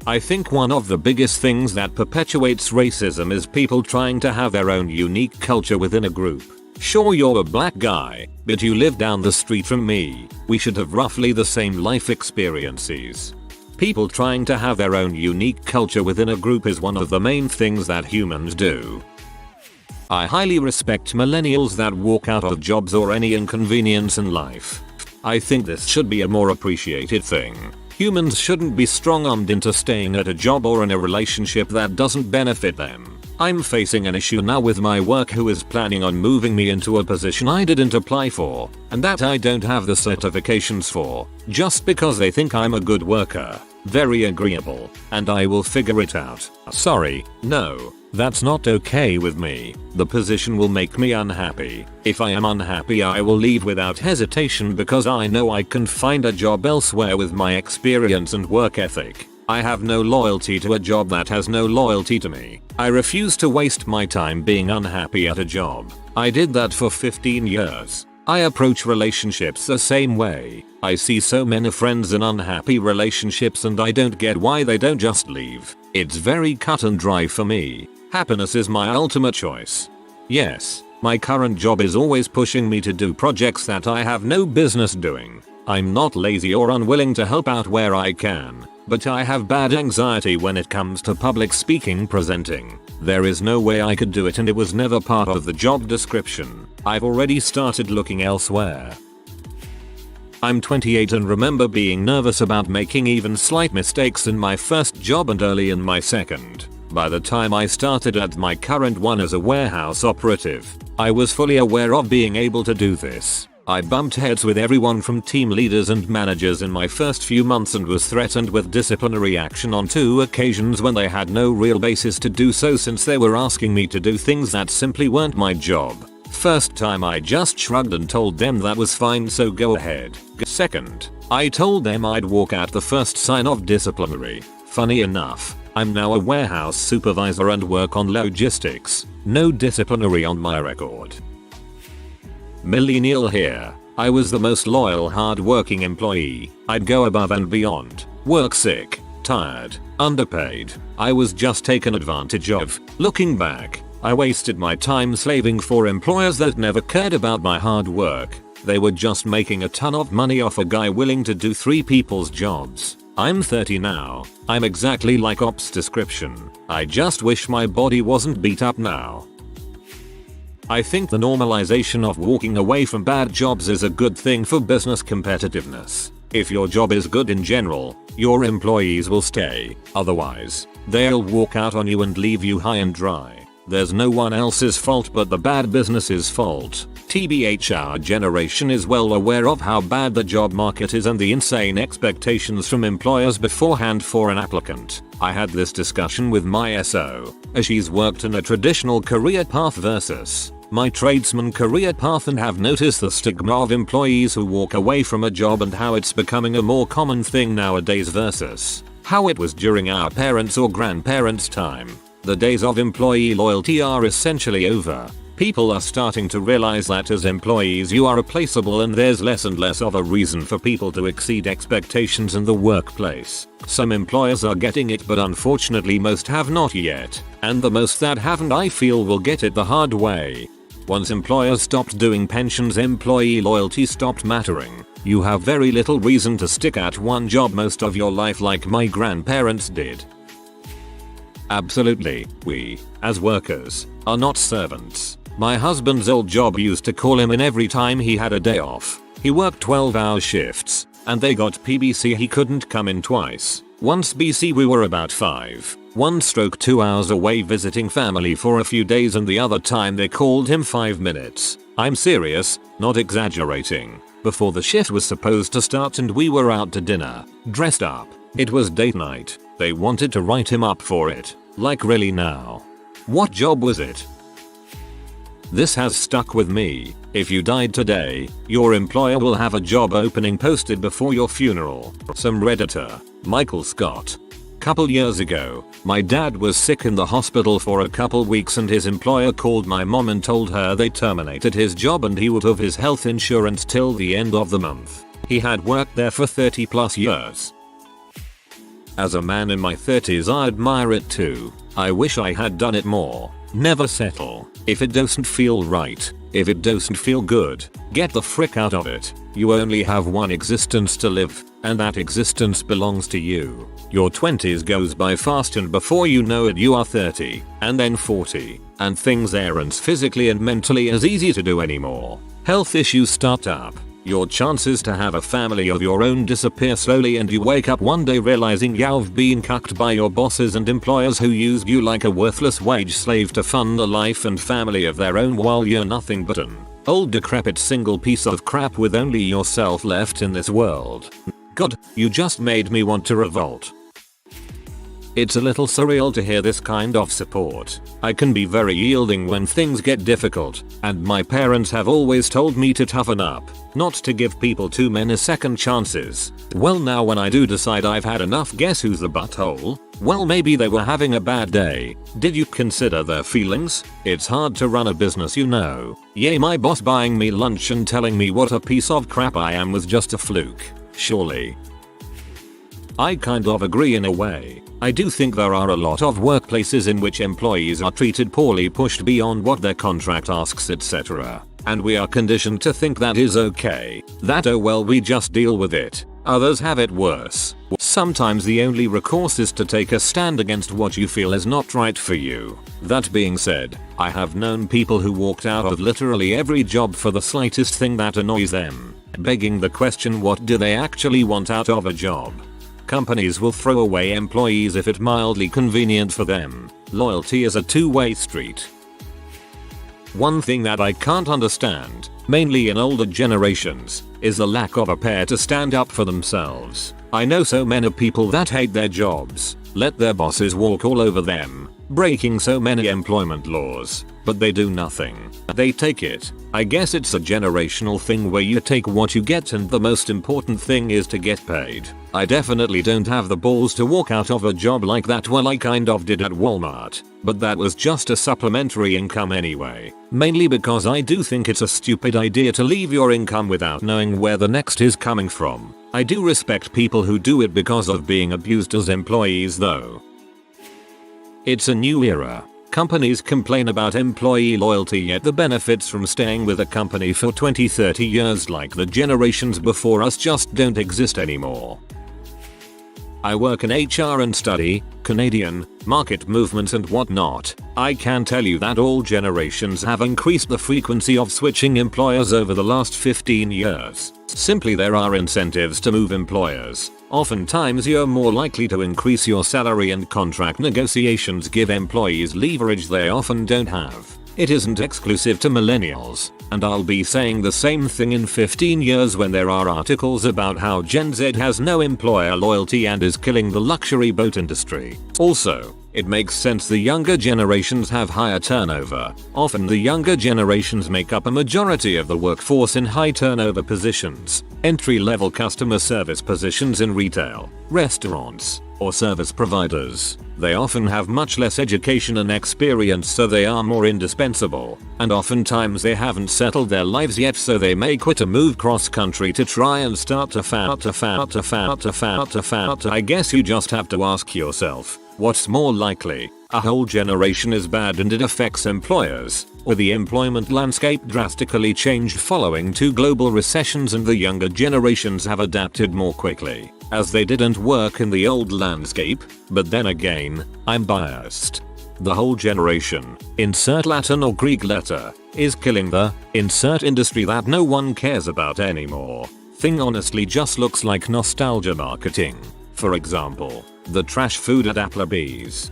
I think one of the biggest things that perpetuates racism is people trying to have their own unique culture within a group. Sure, you're a black guy, but you live down the street from me. We should have roughly the same life experiences. People trying to have their own unique culture within a group is one of the main things that humans do. I highly respect millennials that walk out of jobs or any inconvenience in life. I think this should be a more appreciated thing. Humans shouldn't be strong-armed into staying at a job or in a relationship that doesn't benefit them. I'm facing an issue now with my work who is planning on moving me into a position I didn't apply for, and that I don't have the certifications for, just because they think I'm a good worker. Very agreeable, and I will figure it out. Sorry, no, that's not okay with me. The position will make me unhappy. If I am unhappy, I will leave without hesitation because I know I can find a job elsewhere with my experience and work ethic. I have no loyalty to a job that has no loyalty to me. I refuse to waste my time being unhappy at a job. I did that for 15 years. I approach relationships the same way. I see so many friends in unhappy relationships and I don't get why they don't just leave. It's very cut and dry for me. Happiness is my ultimate choice. Yes, my current job is always pushing me to do projects that I have no business doing. I'm not lazy or unwilling to help out where I can, but I have bad anxiety when it comes to public speaking presenting. There is no way I could do it and it was never part of the job description. I've already started looking elsewhere. I'm 28 and remember being nervous about making even slight mistakes in my first job and early in my second. By the time I started at my current one as a warehouse operative, I was fully aware of being able to do this. I bumped heads with everyone from team leaders and managers in my first few months and was threatened with disciplinary action on 2 occasions when they had no real basis to do so since they were asking me to do things that simply weren't my job. First time I just shrugged and told them that was fine, so go ahead. Second, I told them I'd walk out the first sign of disciplinary. Funny enough, I'm now a warehouse supervisor and work on logistics. No disciplinary on my record. Millennial here. I was the most loyal, hard-working employee. I'd go above and beyond. Work sick, tired, underpaid. I was just taken advantage of. Looking back, I wasted my time slaving for employers that never cared about my hard work. They were just making a ton of money off a guy willing to do 3 people's jobs. I'm 30 now. I'm exactly like Op's description. I just wish my body wasn't beat up now. I think the normalization of walking away from bad jobs is a good thing for business competitiveness. If your job is good in general, your employees will stay. Otherwise, they'll walk out on you and leave you high and dry. There's no one else's fault but the bad business's fault. TBH, our generation is well aware of how bad the job market is and the insane expectations from employers beforehand for an applicant. I had this discussion with my SO, as she's worked in a traditional career path versus my tradesman career path, and have noticed the stigma of employees who walk away from a job and how it's becoming a more common thing nowadays versus how it was during our parents' or grandparents' time. The days of employee loyalty are essentially over. People are starting to realize that as employees you are replaceable, and there's less and less of a reason for people to exceed expectations in the workplace. Some employers are getting it, but unfortunately most have not yet, and the most that haven't, I feel, will get it the hard way. Once employers stopped doing pensions, employee loyalty stopped mattering. You have very little reason to stick at one job most of your life like my grandparents did. Absolutely, we, as workers, are not servants. My husband's old job used to call him in every time he had a day off. He worked 12-hour shifts, and they got PBC. He couldn't come in twice. Once BC we were about 1/2 hours away visiting family for a few days, and the other time they called him 5 minutes. I'm serious, not exaggerating. Before the shift was supposed to start and we were out to dinner, dressed up. It was date night. They wanted to write him up for it. Like, really now? What job was it? This has stuck with me. If you died today, your employer will have a job opening posted before your funeral. Some Redditor, Michael Scott. Couple years ago, my dad was sick in the hospital for a couple weeks, and his employer called my mom and told her they terminated his job and he would have his health insurance till the end of the month. He had worked there for 30+ years. As a man in my 30s, I admire it too. I wish I had done it more. Never settle. If it doesn't feel right, if it doesn't feel good, get the frick out of it. You only have one existence to live, and that existence belongs to you. Your 20s goes by fast, and before you know it you are 30, and then 40, and things aren't physically and mentally as easy to do anymore. Health issues start up. Your chances to have a family of your own disappear slowly, and you wake up one day realizing you've been cucked by your bosses and employers who used you like a worthless wage slave to fund a life and family of their own while you're nothing but an old decrepit single piece of crap with only yourself left in this world. God, you just made me want to revolt. It's a little surreal to hear this kind of support. I can be very yielding when things get difficult, and my parents have always told me to toughen up, not to give people too many second chances. Well, now when I do decide I've had enough, guess who's the butthole? Well, maybe they were having a bad day. Did you consider their feelings? It's hard to run a business, you know. Yay, my boss buying me lunch and telling me what a piece of crap I am was just a fluke. Surely. I kind of agree in a way. I do think there are a lot of workplaces in which employees are treated poorly, pushed beyond what their contract asks, etc. And we are conditioned to think that is okay. That, oh well, we just deal with it. Others have it worse. Sometimes the only recourse is to take a stand against what you feel is not right for you. That being said, I have known people who walked out of literally every job for the slightest thing that annoys them, begging the question, what do they actually want out of a job? Companies will throw away employees if it's mildly convenient for them. Loyalty is a two-way street. One thing that I can't understand, mainly in older generations, is the lack of a pair to stand up for themselves. I know so many people that hate their jobs, let their bosses walk all over them, breaking so many employment laws, but they do nothing. They take it. I guess it's a generational thing where you take what you get, and the most important thing is to get paid. I definitely don't have the balls to walk out of a job like that. Well, I kind of did at Walmart, but that was just a supplementary income anyway. Mainly because I do think it's a stupid idea to leave your income without knowing where the next is coming from. I do respect people who do it because of being abused as employees though. It's a new era. Companies complain about employee loyalty, yet the benefits from staying with a company for 20-30 years like the generations before us just don't exist anymore. I work in HR and study Canadian market movements and whatnot. I can tell you that all generations have increased the frequency of switching employers over the last 15 years. Simply there are incentives to move employers. Oftentimes you're more likely to increase your salary, and contract negotiations give employees leverage they often don't have. It isn't exclusive to millennials, and I'll be saying the same thing in 15 years when there are articles about how Gen Z has no employer loyalty and is killing the luxury boat industry. Also, it makes sense the younger generations have higher turnover. Often the younger generations make up a majority of the workforce in high turnover positions, entry-level customer service positions in retail, restaurants, or service providers. They often have much less education and experience, so they are more indispensable, and oftentimes they haven't settled their lives yet, so they may quit or move cross country to try and start a I guess you just have to ask yourself, what's more likely? A whole generation is bad and it affects employers, or the employment landscape drastically changed following 2 global recessions and the younger generations have adapted more quickly, as they didn't work in the old landscape. But then again, I'm biased. The whole generation, insert Latin or Greek letter, is killing the insert industry that no one cares about anymore. Thing honestly just looks like nostalgia marketing. For example, the trash food at Applebee's.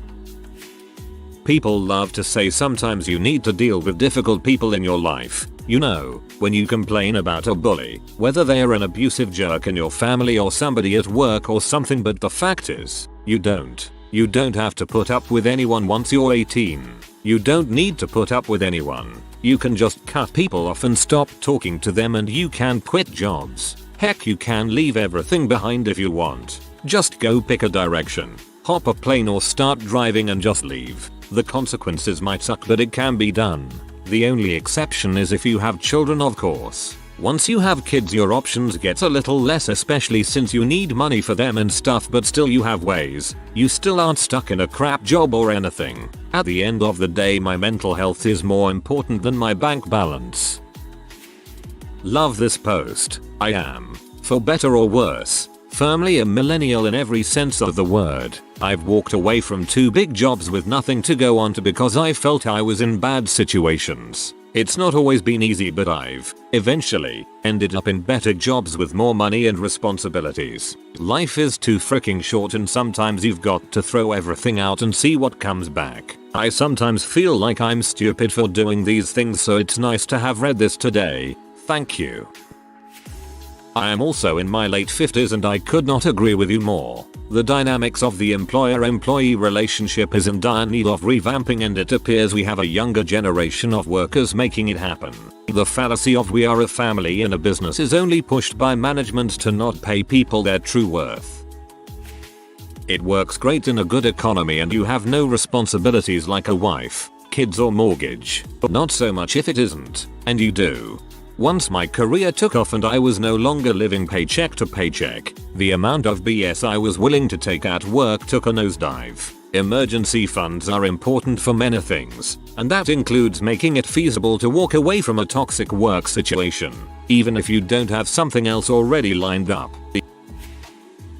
People love to say sometimes you need to deal with difficult people in your life. You know, when you complain about a bully, whether they are an abusive jerk in your family or somebody at work or something, but the fact is, you don't. You don't have to put up with anyone once you're 18. You don't need to put up with anyone. You can just cut people off and stop talking to them, and you can quit jobs. Heck, you can leave everything behind if you want. Just go pick a direction, hop a plane or start driving and just leave. The consequences might suck, but it can be done. The only exception is if you have children, of course. Once you have kids, your options get a little less, especially since you need money for them and stuff, but still you have ways. You still aren't stuck in a crap job or anything. At the end of the day, my mental health is more important than my bank balance. Love this post. I am, for better or worse, firmly a millennial in every sense of the word. I've walked away from 2 big jobs with nothing to go on to because I felt I was in bad situations. It's not always been easy, but I've eventually ended up in better jobs with more money and responsibilities. Life is too freaking short, and sometimes you've got to throw everything out and see what comes back. I sometimes feel like I'm stupid for doing these things, so it's nice to have read this today. Thank you. I am also in my late 50s and I could not agree with you more. The dynamics of the employer-employee relationship is in dire need of revamping, and it appears we have a younger generation of workers making it happen. The fallacy of we are a family in a business is only pushed by management to not pay people their true worth. It works great in a good economy and you have no responsibilities like a wife, kids or mortgage, but not so much if it isn't, and you do. Once my career took off and I was no longer living paycheck to paycheck, the amount of BS I was willing to take at work took a nosedive. Emergency funds are important for many things, and that includes making it feasible to walk away from a toxic work situation, even if you don't have something else already lined up.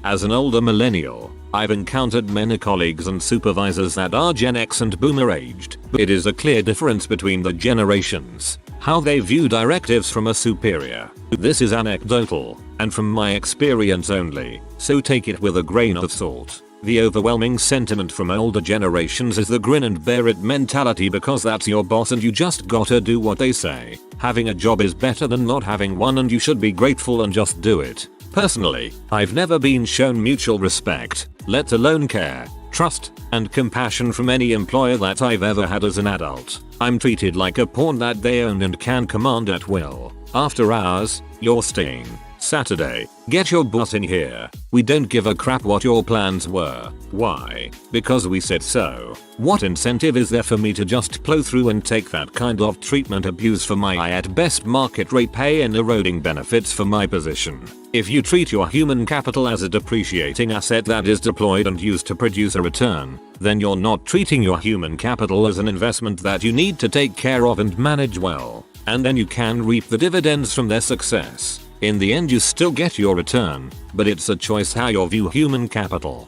As an older millennial, I've encountered many colleagues and supervisors that are Gen X and Boomer aged, but it is a clear difference between the generations. How they view directives from a superior. This is anecdotal, and from my experience only, so take it with a grain of salt. The overwhelming sentiment from older generations is the grin and bear it mentality, because that's your boss and you just gotta do what they say. Having a job is better than not having one, and you should be grateful and just do it. Personally, I've never been shown mutual respect, let alone care, trust, and compassion from any employer that I've ever had as an adult. I'm treated like a pawn that they own and can command at will. After hours, you're staying. Saturday, get your boss in here. We don't give a crap what your plans were. Why? Because we said so. What incentive is there for me to just plow through and take that kind of treatment abuse for my at best market rate pay and eroding benefits for my position? If you treat your human capital as a depreciating asset that is deployed and used to produce a return, then you're not treating your human capital as an investment that you need to take care of and manage well, and then you can reap the dividends from their success. In the end, you still get your return, but it's a choice how you view human capital.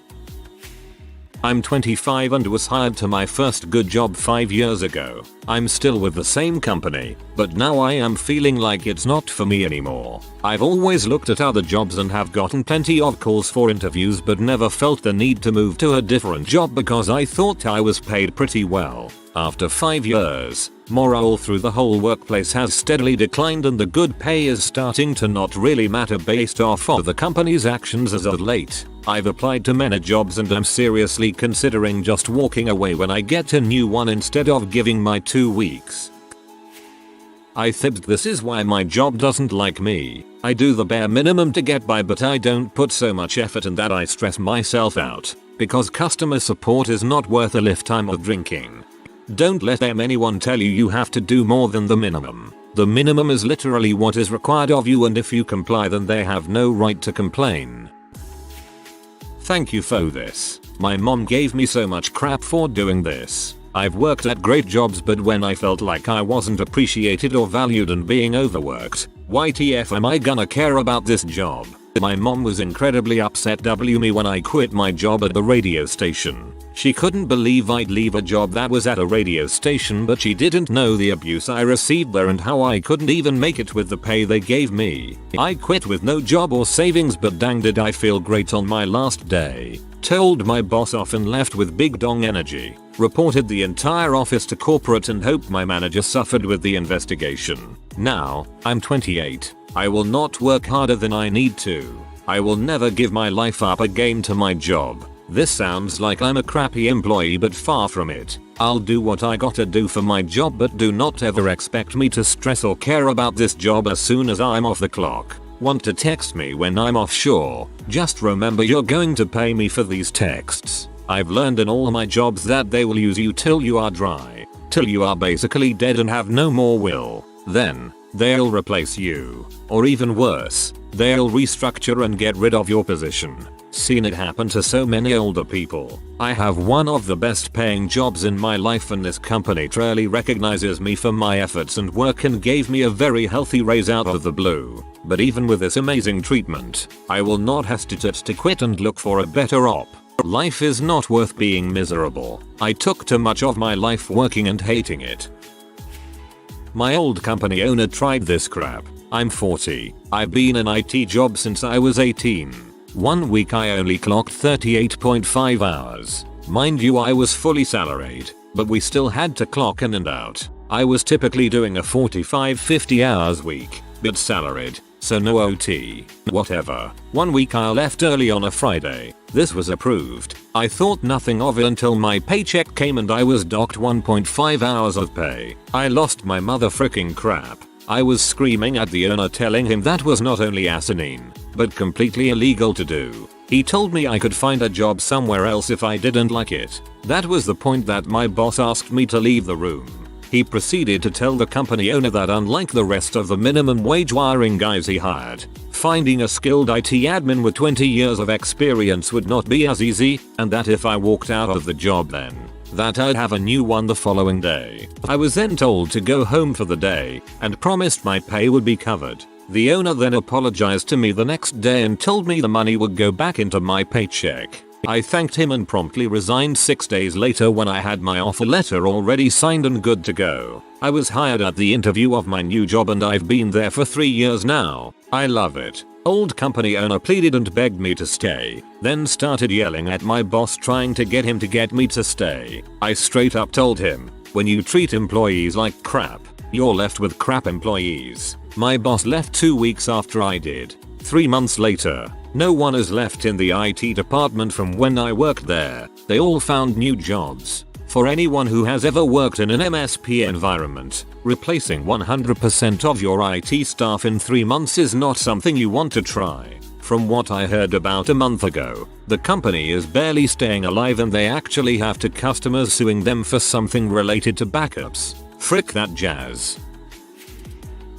I'm 25 and was hired to my first good job 5 years ago. I'm still with the same company, but now I am feeling like it's not for me anymore. I've always looked at other jobs and have gotten plenty of calls for interviews, but never felt the need to move to a different job because I thought I was paid pretty well. After 5 years, Morale through the whole workplace has steadily declined and the good pay is starting to not really matter based off of the company's actions as of late. I've applied to many jobs and I'm seriously considering just walking away when I get a new one instead of giving my 2 weeks. I fibbed. This is why my job doesn't like me. I do the bare minimum to get by, but I don't put so much effort in that I stress myself out. Because customer support is not worth a lifetime of drinking. Don't let anyone tell you have to do more than the minimum. The minimum is literally what is required of you, and if you comply then they have no right to complain. Thank you for this. My mom gave me so much crap for doing this. I've worked at great jobs, but when I felt like I wasn't appreciated or valued and being overworked, YTF am I gonna care about this job? My mom was incredibly upset me when I quit my job at the radio station. She couldn't believe I'd leave a job that was at a radio station, but she didn't know the abuse I received there and how I couldn't even make it with the pay they gave me. I quit with no job or savings, but dang did I feel great on my last day. Told my boss off and left with big dong energy. Reported the entire office to corporate and hoped my manager suffered with the investigation. Now, I'm 28. I will not work harder than I need to. I will never give my life up again to my job. This sounds like I'm a crappy employee, but far from it. I'll do what I gotta do for my job, but do not ever expect me to stress or care about this job as soon as I'm off the clock. Want to text me when I'm offshore? Just remember you're going to pay me for these texts. I've learned in all my jobs that they will use you till you are dry. Till you are basically dead and have no more will. Then, they'll replace you. Or even worse, they'll restructure and get rid of your position. Seen it happen to so many older people. I have one of the best paying jobs in my life, and this company truly recognizes me for my efforts and work and gave me a very healthy raise out of the blue. But even with this amazing treatment, I will not hesitate to quit and look for a better op. Life is not worth being miserable. I took too much of my life working and hating it. My old company owner tried this crap. I'm 40. I've been in IT job since I was 18. 1 week I only clocked 38.5 hours. Mind you, I was fully salaried, but we still had to clock in and out. I was typically doing a 45-50 hours week, but salaried, so no OT. Whatever. 1 week I left early on a Friday. This was approved. I thought nothing of it until my paycheck came and I was docked 1.5 hours of pay. I lost my mother fricking crap. I was screaming at the owner, telling him that was not only asinine, but completely illegal to do. He told me I could find a job somewhere else if I didn't like it. That was the point that my boss asked me to leave the room. He proceeded to tell the company owner that unlike the rest of the minimum wage wiring guys he hired, finding a skilled IT admin with 20 years of experience would not be as easy, and that if I walked out of the job then, that I'd have a new one the following day. I was then told to go home for the day and promised my pay would be covered. The owner then apologized to me the next day and told me the money would go back into my paycheck. I thanked him and promptly resigned 6 days later when I had my offer letter already signed and good to go. I was hired at the interview of my new job and I've been there for 3 years now. I love it. Old company owner pleaded and begged me to stay, then started yelling at my boss trying to get him to get me to stay. I straight up told him, when you treat employees like crap, you're left with crap employees. My boss left 2 weeks after I did. 3 months later, no one is left in the IT department from when I worked there. They all found new jobs. For anyone who has ever worked in an MSP environment, replacing 100% of your IT staff in 3 months is not something you want to try. From what I heard about a month ago, the company is barely staying alive and they actually have to customers suing them for something related to backups. Frick that jazz.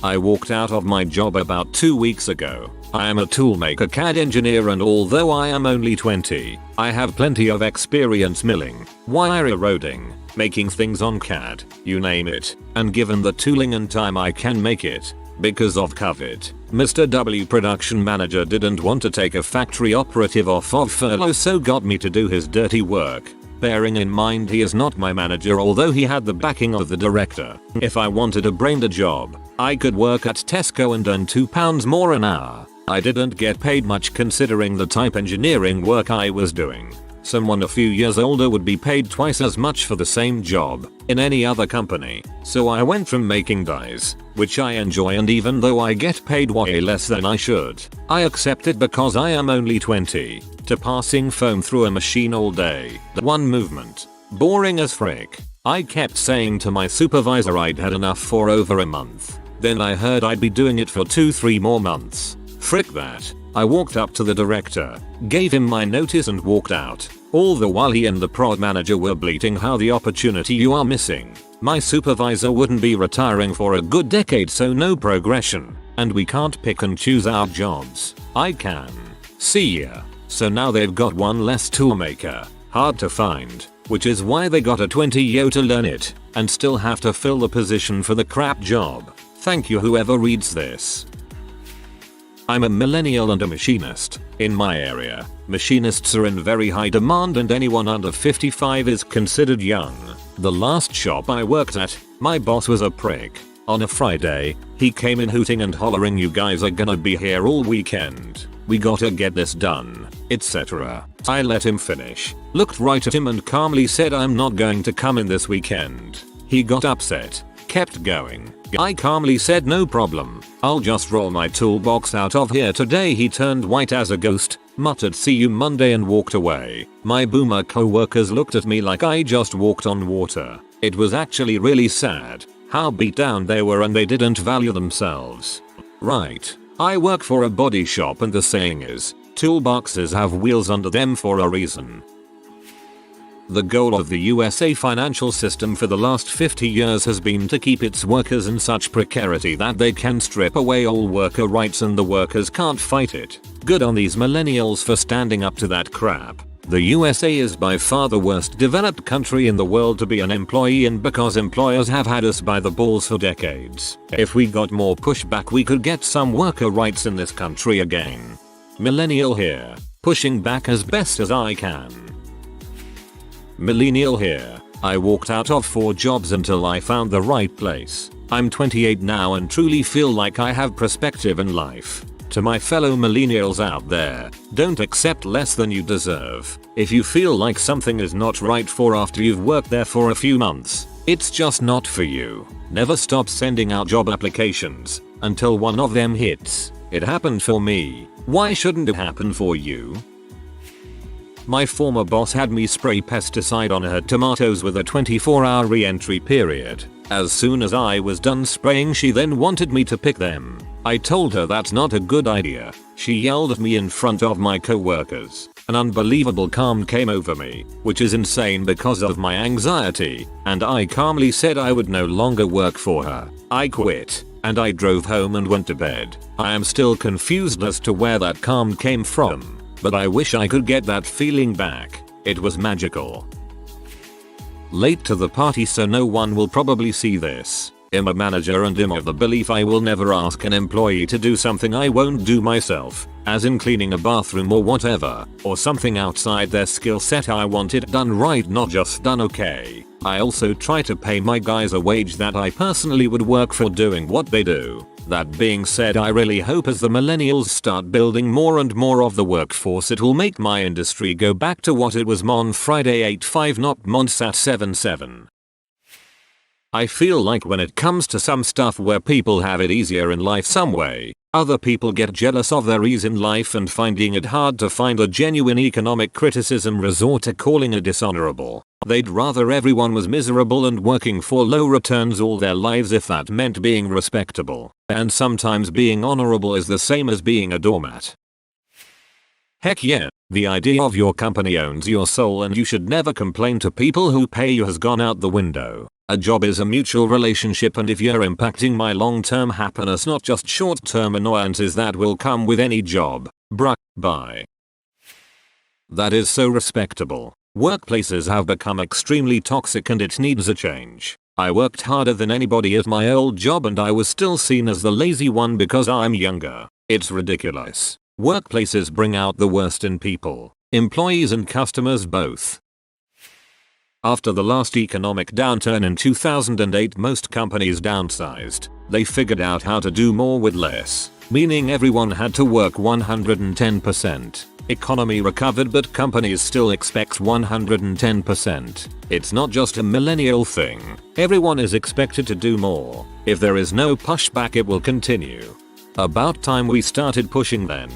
I walked out of my job about 2 weeks ago. I am a toolmaker CAD engineer, and although I am only 20, I have plenty of experience milling, wire eroding, making things on CAD, you name it, and given the tooling and time I can make it. Because of COVID, Mr. W production manager didn't want to take a factory operative off of furlough, so got me to do his dirty work. Bearing in mind he is not my manager, although he had the backing of the director. If I wanted a brain dead job, I could work at Tesco and earn £2 more an hour. I didn't get paid much considering the type engineering work I was doing. Someone a few years older would be paid twice as much for the same job in any other company. So I went from making dyes, which I enjoy, and even though I get paid way less than I should, I accept it because I am only 20, to passing foam through a machine all day. The one movement. Boring as frick. I kept saying to my supervisor I'd had enough for over a month. Then I heard I'd be doing it for 2-3 more months. Frick that. I walked up to the director, gave him my notice and walked out. All the while he and the prod manager were bleating how the opportunity you are missing. My supervisor wouldn't be retiring for a good decade, so no progression. And we can't pick and choose our jobs. I can. See ya. So now they've got one less toolmaker. Hard to find. Which is why they got a 20-yo to learn it, and still have to fill the position for the crap job. Thank you whoever reads this. I'm a millennial and a machinist. In my area, machinists are in very high demand and anyone under 55 is considered young. The last shop I worked at, my boss was a prick. On a Friday, he came in hooting and hollering, "You guys are gonna be here all weekend. We gotta get this done," etc. I let him finish, looked right at him and calmly said, "I'm not going to come in this weekend." He got upset, kept going. I calmly said, "No problem, I'll just roll my toolbox out of here today." He turned white as a ghost, muttered "See you Monday" and walked away. My boomer co-workers looked at me like I just walked on water. It was actually really sad how beat down they were and they didn't value themselves. Right. I work for a body shop and the saying is, toolboxes have wheels under them for a reason. The goal of the USA financial system for the last 50 years has been to keep its workers in such precarity that they can strip away all worker rights and the workers can't fight it. Good on these millennials for standing up to that crap. The USA is by far the worst developed country in the world to be an employee in because employers have had us by the balls for decades. If we got more pushback we could get some worker rights in this country again. Millennial here, pushing back as best as I can. Millennial here. I walked out of 4 jobs until I found the right place. I'm 28 now and truly feel like I have perspective in life. To my fellow millennials out there, don't accept less than you deserve. If you feel like something is not right for after you've worked there for a few months, it's just not for you. Never stop sending out job applications until one of them hits. It happened for me. Why shouldn't it happen for you? My former boss had me spray pesticide on her tomatoes with a 24-hour re-entry period. As soon as I was done spraying, she then wanted me to pick them. I told her that's not a good idea. She yelled at me in front of my co-workers. An unbelievable calm came over me, which is insane because of my anxiety, and I calmly said I would no longer work for her. I quit, and I drove home and went to bed. I am still confused as to where that calm came from, but I wish I could get that feeling back. It was magical. Late to the party so no one will probably see this. I'm a manager and am of the belief I will never ask an employee to do something I won't do myself, as in cleaning a bathroom or whatever, or something outside their skill set. I want it done right, not just done okay. I also try to pay my guys a wage that I personally would work for doing what they do. That being said, I really hope as the millennials start building more and more of the workforce it will make my industry go back to what it was Mon Friday 8-5 not Monsat 7-7. I feel like when it comes to some stuff where people have it easier in life some way, other people get jealous of their ease in life and finding it hard to find a genuine economic criticism resort to calling it dishonorable. They'd rather everyone was miserable and working for low returns all their lives if that meant being respectable. And sometimes being honorable is the same as being a doormat. Heck yeah, the idea of your company owns your soul and you should never complain to people who pay you has gone out the window. A job is a mutual relationship, and if you're impacting my long-term happiness, not just short-term annoyances that will come with any job, bruh, bye. That is so respectable. Workplaces have become extremely toxic and it needs a change. I worked harder than anybody at my old job and I was still seen as the lazy one because I'm younger. It's ridiculous. Workplaces bring out the worst in people, employees and customers both. After the last economic downturn in 2008, most companies downsized. They figured out how to do more with less, meaning everyone had to work 110%. Economy recovered but companies still expect 110%. It's not just a millennial thing. Everyone is expected to do more. If there is no pushback, it will continue. About time we started pushing then.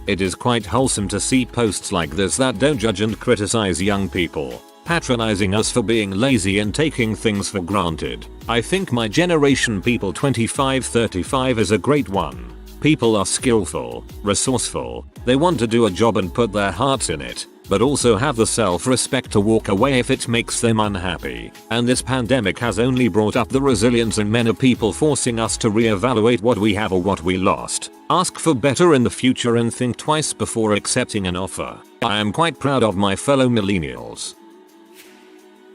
It is quite wholesome to see posts like this that don't judge and criticize young people, patronizing us for being lazy and taking things for granted. I think my generation, people 25-35, is a great one. People are skillful, resourceful, they want to do a job and put their hearts in it, but also have the self-respect to walk away if it makes them unhappy. And this pandemic has only brought up the resilience in many people, forcing us to reevaluate what we have or what we lost, ask for better in the future, and think twice before accepting an offer. I am quite proud of my fellow millennials.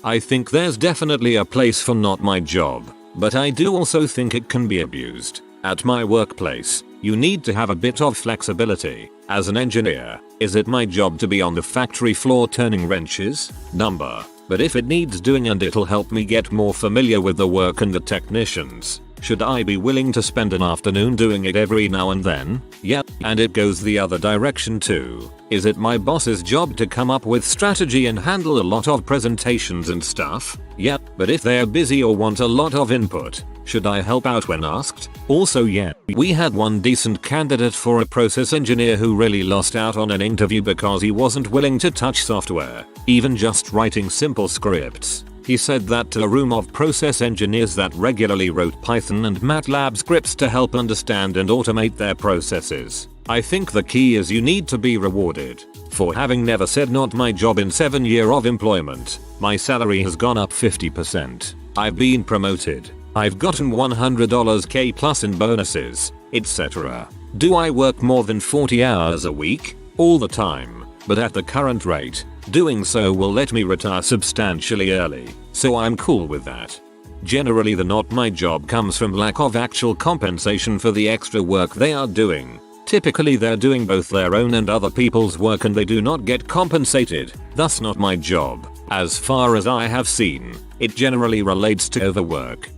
I think there's definitely a place for not my job, but I do also think it can be abused. At my workplace, you need to have a bit of flexibility. As an engineer, is it my job to be on the factory floor turning wrenches? Number. But if it needs doing and it'll help me get more familiar with the work and the technicians, should I be willing to spend an afternoon doing it every now and then? Yep, and it goes the other direction too. Is it my boss's job to come up with strategy and handle a lot of presentations and stuff? Yep, but if they're busy or want a lot of input, should I help out when asked? Also yeah, we had one decent candidate for a process engineer who really lost out on an interview because he wasn't willing to touch software, even just writing simple scripts. He said that to a room of process engineers that regularly wrote Python and MATLAB scripts to help understand and automate their processes. I think the key is you need to be rewarded. For having never said not my job in 7 years of employment, my salary has gone up 50%. I've been promoted. I've gotten $100k plus in bonuses, etc. Do I work more than 40 hours a week? All the time. But at the current rate, doing so will let me retire substantially early, so I'm cool with that. Generally the not my job comes from lack of actual compensation for the extra work they are doing. Typically they're doing both their own and other people's work and they do not get compensated, thus not my job. As far as I have seen, it generally relates to overwork.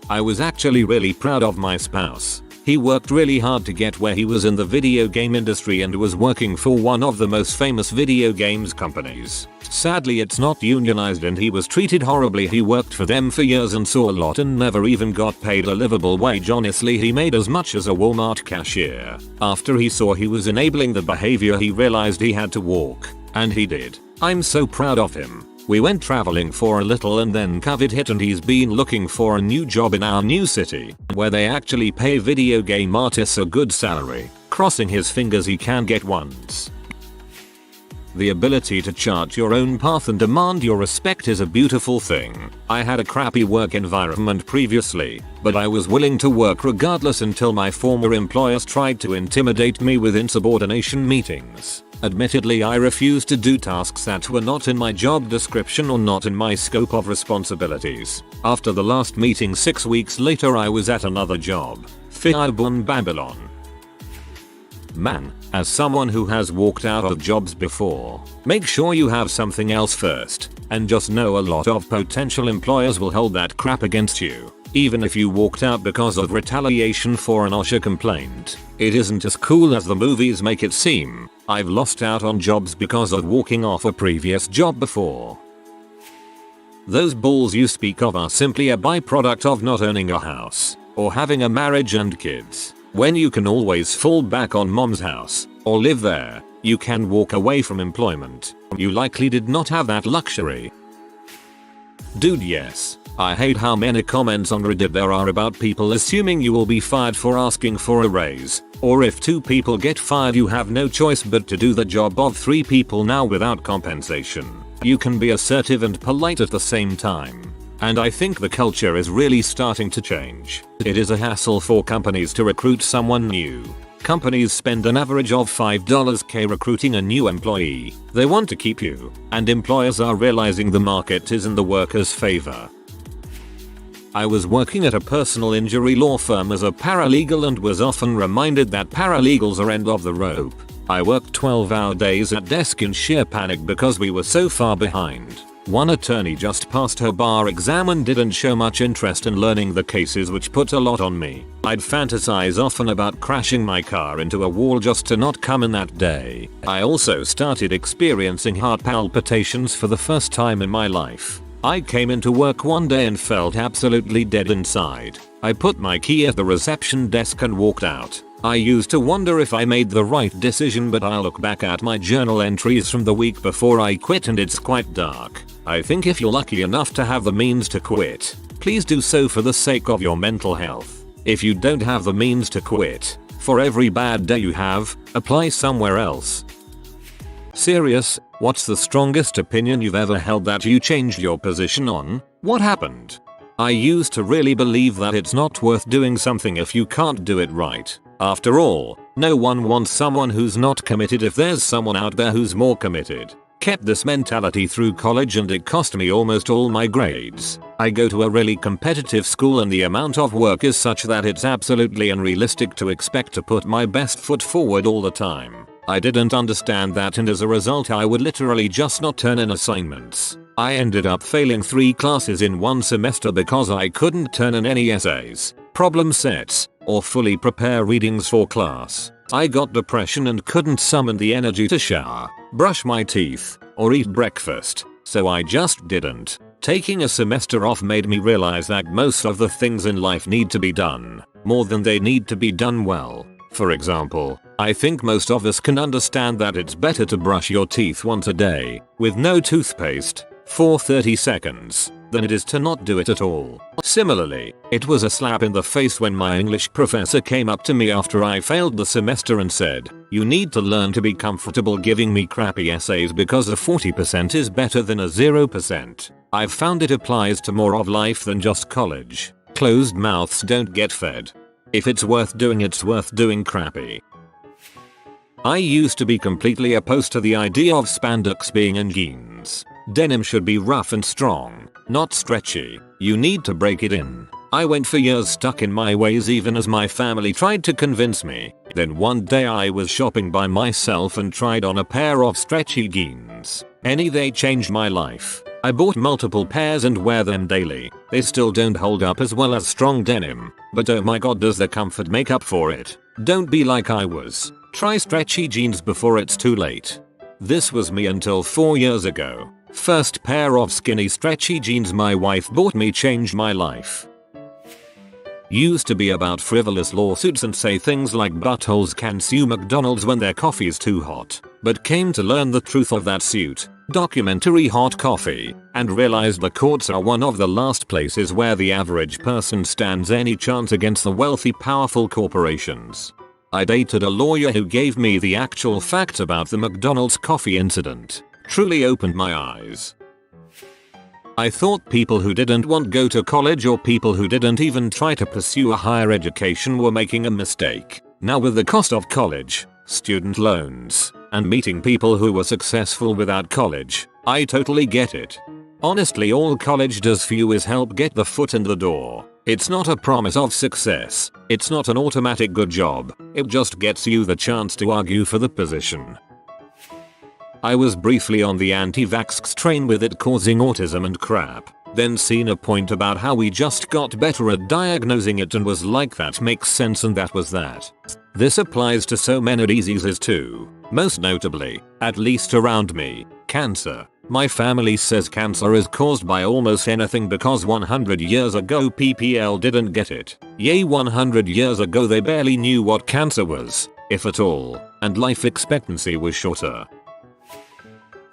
I was actually really proud of my spouse. He worked really hard to get where he was in the video game industry and was working for one of the most famous video games companies. Sadly it's not unionized and he was treated horribly. He worked for them for years and saw a lot and never even got paid a livable wage. Honestly, he made as much as a Walmart cashier. After he saw he was enabling the behavior, he realized he had to walk. And he did. I'm so proud of him. We went traveling for a little and then COVID hit and he's been looking for a new job in our new city, where they actually pay video game artists a good salary, crossing his fingers he can get ones. The ability to chart your own path and demand your respect is a beautiful thing. I had a crappy work environment previously, but I was willing to work regardless until my former employers tried to intimidate me with insubordination meetings. Admittedly, I refused to do tasks that were not in my job description or not in my scope of responsibilities. After the last meeting 6 weeks later, I was at another job. Firebun Babylon. Man, as someone who has walked out of jobs before, make sure you have something else first, and just know a lot of potential employers will hold that crap against you. Even if you walked out because of retaliation for an OSHA complaint, it isn't as cool as the movies make it seem. I've lost out on jobs because of walking off a previous job before. Those balls you speak of are simply a byproduct of not owning a house, or having a marriage and kids. When you can always fall back on mom's house, or live there, you can walk away from employment. You likely did not have that luxury. Dude, yes. I hate how many comments on Reddit there are about people assuming you will be fired for asking for a raise, or if 2 people get fired you have no choice but to do the job of 3 people now without compensation. You can be assertive and polite at the same time. And I think the culture is really starting to change. It is a hassle for companies to recruit someone new. Companies spend an average of $5k recruiting a new employee. They want to keep you, and employers are realizing the market is in the workers' favor. I was working at a personal injury law firm as a paralegal and was often reminded that paralegals are end of the rope. I worked 12-hour days at desk in sheer panic because we were so far behind. One attorney just passed her bar exam and didn't show much interest in learning the cases, which put a lot on me. I'd fantasize often about crashing my car into a wall just to not come in that day. I also started experiencing heart palpitations for the first time in my life. I came into work one day and felt absolutely dead inside. I put my key at the reception desk and walked out. I used to wonder if I made the right decision, but I look back at my journal entries from the week before I quit and it's quite dark. I think if you're lucky enough to have the means to quit, please do so for the sake of your mental health. If you don't have the means to quit, for every bad day you have, apply somewhere else. Serious, what's the strongest opinion you've ever held that you changed your position on? What happened? I used to really believe that it's not worth doing something if you can't do it right. After all, no one wants someone who's not committed if there's someone out there who's more committed. Kept this mentality through college and it cost me almost all my grades. I go to a really competitive school and the amount of work is such that it's absolutely unrealistic to expect to put my best foot forward all the time. I didn't understand that, and as a result I would literally just not turn in assignments. I ended up failing 3 classes in one semester because I couldn't turn in any essays, problem sets, or fully prepare readings for class. I got depression and couldn't summon the energy to shower, brush my teeth, or eat breakfast, so I just didn't. Taking a semester off made me realize that most of the things in life need to be done, more than they need to be done well. For example, I think most of us can understand that it's better to brush your teeth once a day, with no toothpaste, for 30 seconds, than it is to not do it at all. Similarly, it was a slap in the face when my English professor came up to me after I failed the semester and said, "You need to learn to be comfortable giving me crappy essays because a 40% is better than a 0%. I've found it applies to more of life than just college. Closed mouths don't get fed. If it's worth doing, it's worth doing crappy." I used to be completely opposed to the idea of spandex being in jeans. Denim should be rough and strong, not stretchy. You need to break it in. I went for years stuck in my ways even as my family tried to convince me. Then one day I was shopping by myself and tried on a pair of stretchy jeans. They changed my life. I bought multiple pairs and wear them daily. They still don't hold up as well as strong denim, but oh my god, does the comfort make up for it. Don't be like I was. Try stretchy jeans before it's too late. This was me until 4 years ago. First pair of skinny stretchy jeans my wife bought me changed my life. Used to be about frivolous lawsuits and say things like buttholes can sue McDonald's when their coffee's too hot, but came to learn the truth of that suit, documentary Hot Coffee, and realized the courts are one of the last places where the average person stands any chance against the wealthy powerful corporations. I dated a lawyer who gave me the actual facts about the McDonald's coffee incident. Truly opened my eyes. I thought people who didn't want to go to college or people who didn't even try to pursue a higher education were making a mistake. Now with the cost of college, student loans, and meeting people who were successful without college, I totally get it. Honestly, all college does for you is help get the foot in the door. It's not a promise of success. It's not an automatic good job. It just gets you the chance to argue for the position. I was briefly on the anti-vax train with it causing autism and crap, then seen a point about how we just got better at diagnosing it and was like, that makes sense, and that was that. This applies to so many diseases too, most notably, at least around me, cancer. My family says cancer is caused by almost anything because 100 years ago PPL didn't get it. Yay, 100 years ago they barely knew what cancer was, if at all, and life expectancy was shorter.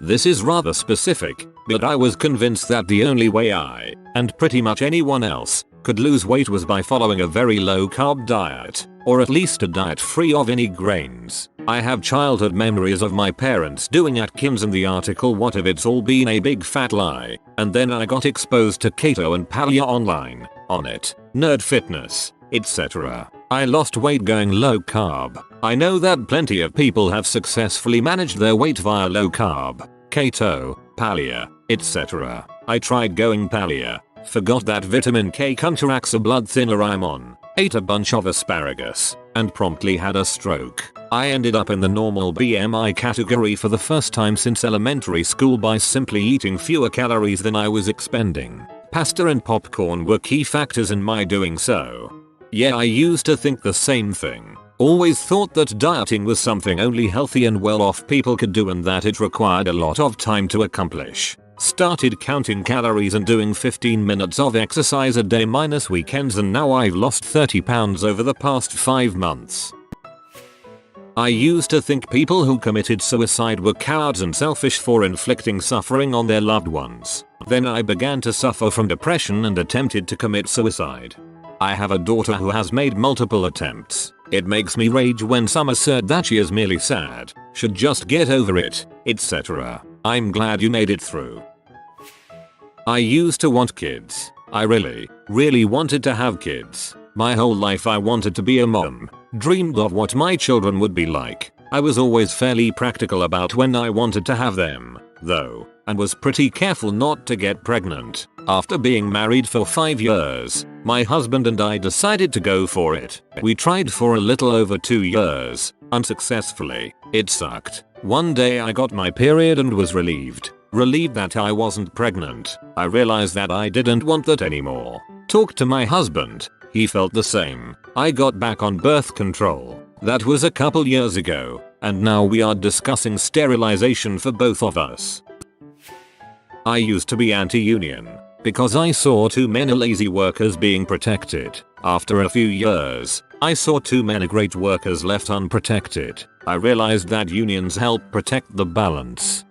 This is rather specific, but I was convinced that the only way I, and pretty much anyone else, could lose weight was by following a very low carb diet, or at least a diet free of any grains. I have childhood memories of my parents doing Atkins and the article "What if it's all been a big fat lie?" And then I got exposed to keto and paleo online, on it, Nerd Fitness, etc. I lost weight going low carb. I know that plenty of people have successfully managed their weight via low carb, keto, paleo, etc. I tried going paleo, forgot that vitamin K counteracts a blood thinner I'm on, ate a bunch of asparagus, and promptly had a stroke. I ended up in the normal BMI category for the first time since elementary school by simply eating fewer calories than I was expending. Pasta and popcorn were key factors in my doing so. Yeah, I used to think the same thing. Always thought that dieting was something only healthy and well-off people could do and that it required a lot of time to accomplish. Started counting calories and doing 15 minutes of exercise a day minus weekends, and now I've lost 30 pounds over the past 5 months. I used to think people who committed suicide were cowards and selfish for inflicting suffering on their loved ones. Then I began to suffer from depression and attempted to commit suicide. I have a daughter who has made multiple attempts. It makes me rage when some assert that she is merely sad, should just get over it, etc. I'm glad you made it through. I used to want kids. I really wanted to have kids. My whole life I wanted to be a mom, dreamed of what my children would be like. I was always fairly practical about when I wanted to have them, though, and was pretty careful not to get pregnant. After being married for 5 years, my husband and I decided to go for it. We tried for a little over 2 years, unsuccessfully. It sucked. One day I got my period and was relieved that I wasn't pregnant. I realized that I didn't want that anymore. Talked to my husband. He felt the same. I got back on birth control. That was a couple years ago, and now we are discussing sterilization for both of us. I used to be anti-union because I saw too many lazy workers being protected. After a few years, I saw too many great workers left unprotected. I realized that unions help protect the balance.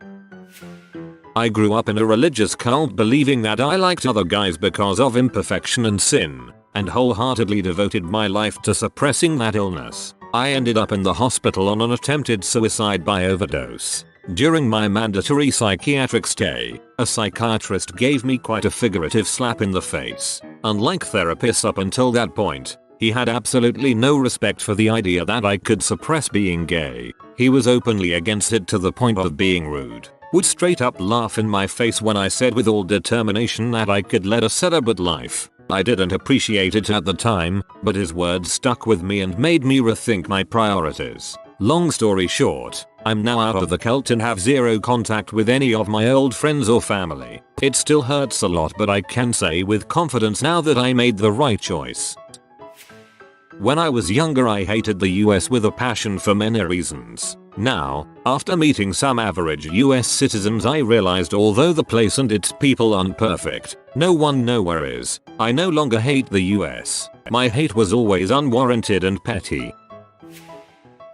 I grew up in a religious cult believing that I liked other guys because of imperfection and sin, and wholeheartedly devoted my life to suppressing that illness. I ended up in the hospital on an attempted suicide by overdose. During my mandatory psychiatric stay, a psychiatrist gave me quite a figurative slap in the face. Unlike therapists up until that point, he had absolutely no respect for the idea that I could suppress being gay. He was openly against it to the point of being rude. Would straight up laugh in my face when I said with all determination that I could lead a celibate life. I didn't appreciate it at the time, but his words stuck with me and made me rethink my priorities. Long story short, I'm now out of the cult and have zero contact with any of my old friends or family. It still hurts a lot, but I can say with confidence now that I made the right choice. When I was younger I hated the US with a passion for many reasons. Now, after meeting some average US citizens I realized although the place and its people aren't perfect, no one nowhere is. I no longer hate the US. My hate was always unwarranted and petty.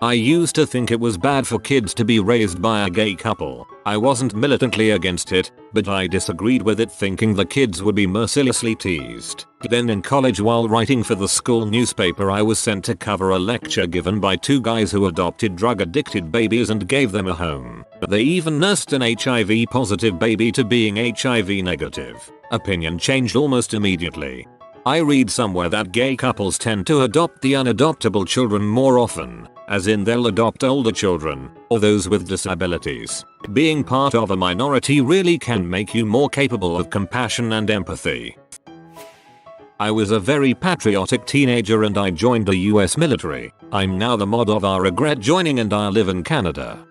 I used to think it was bad for kids to be raised by a gay couple. I wasn't militantly against it, but I disagreed with it, thinking the kids would be mercilessly teased. Then in college, while writing for the school newspaper, I was sent to cover a lecture given by 2 guys who adopted drug-addicted babies and gave them a home. They even nursed an HIV-positive baby to being HIV negative. Opinion changed almost immediately. I read somewhere that gay couples tend to adopt the unadoptable children more often, as in they'll adopt older children, or those with disabilities. Being part of a minority really can make you more capable of compassion and empathy. I was a very patriotic teenager and I joined the US military. I'm now the mod of I regret joining and I live in Canada.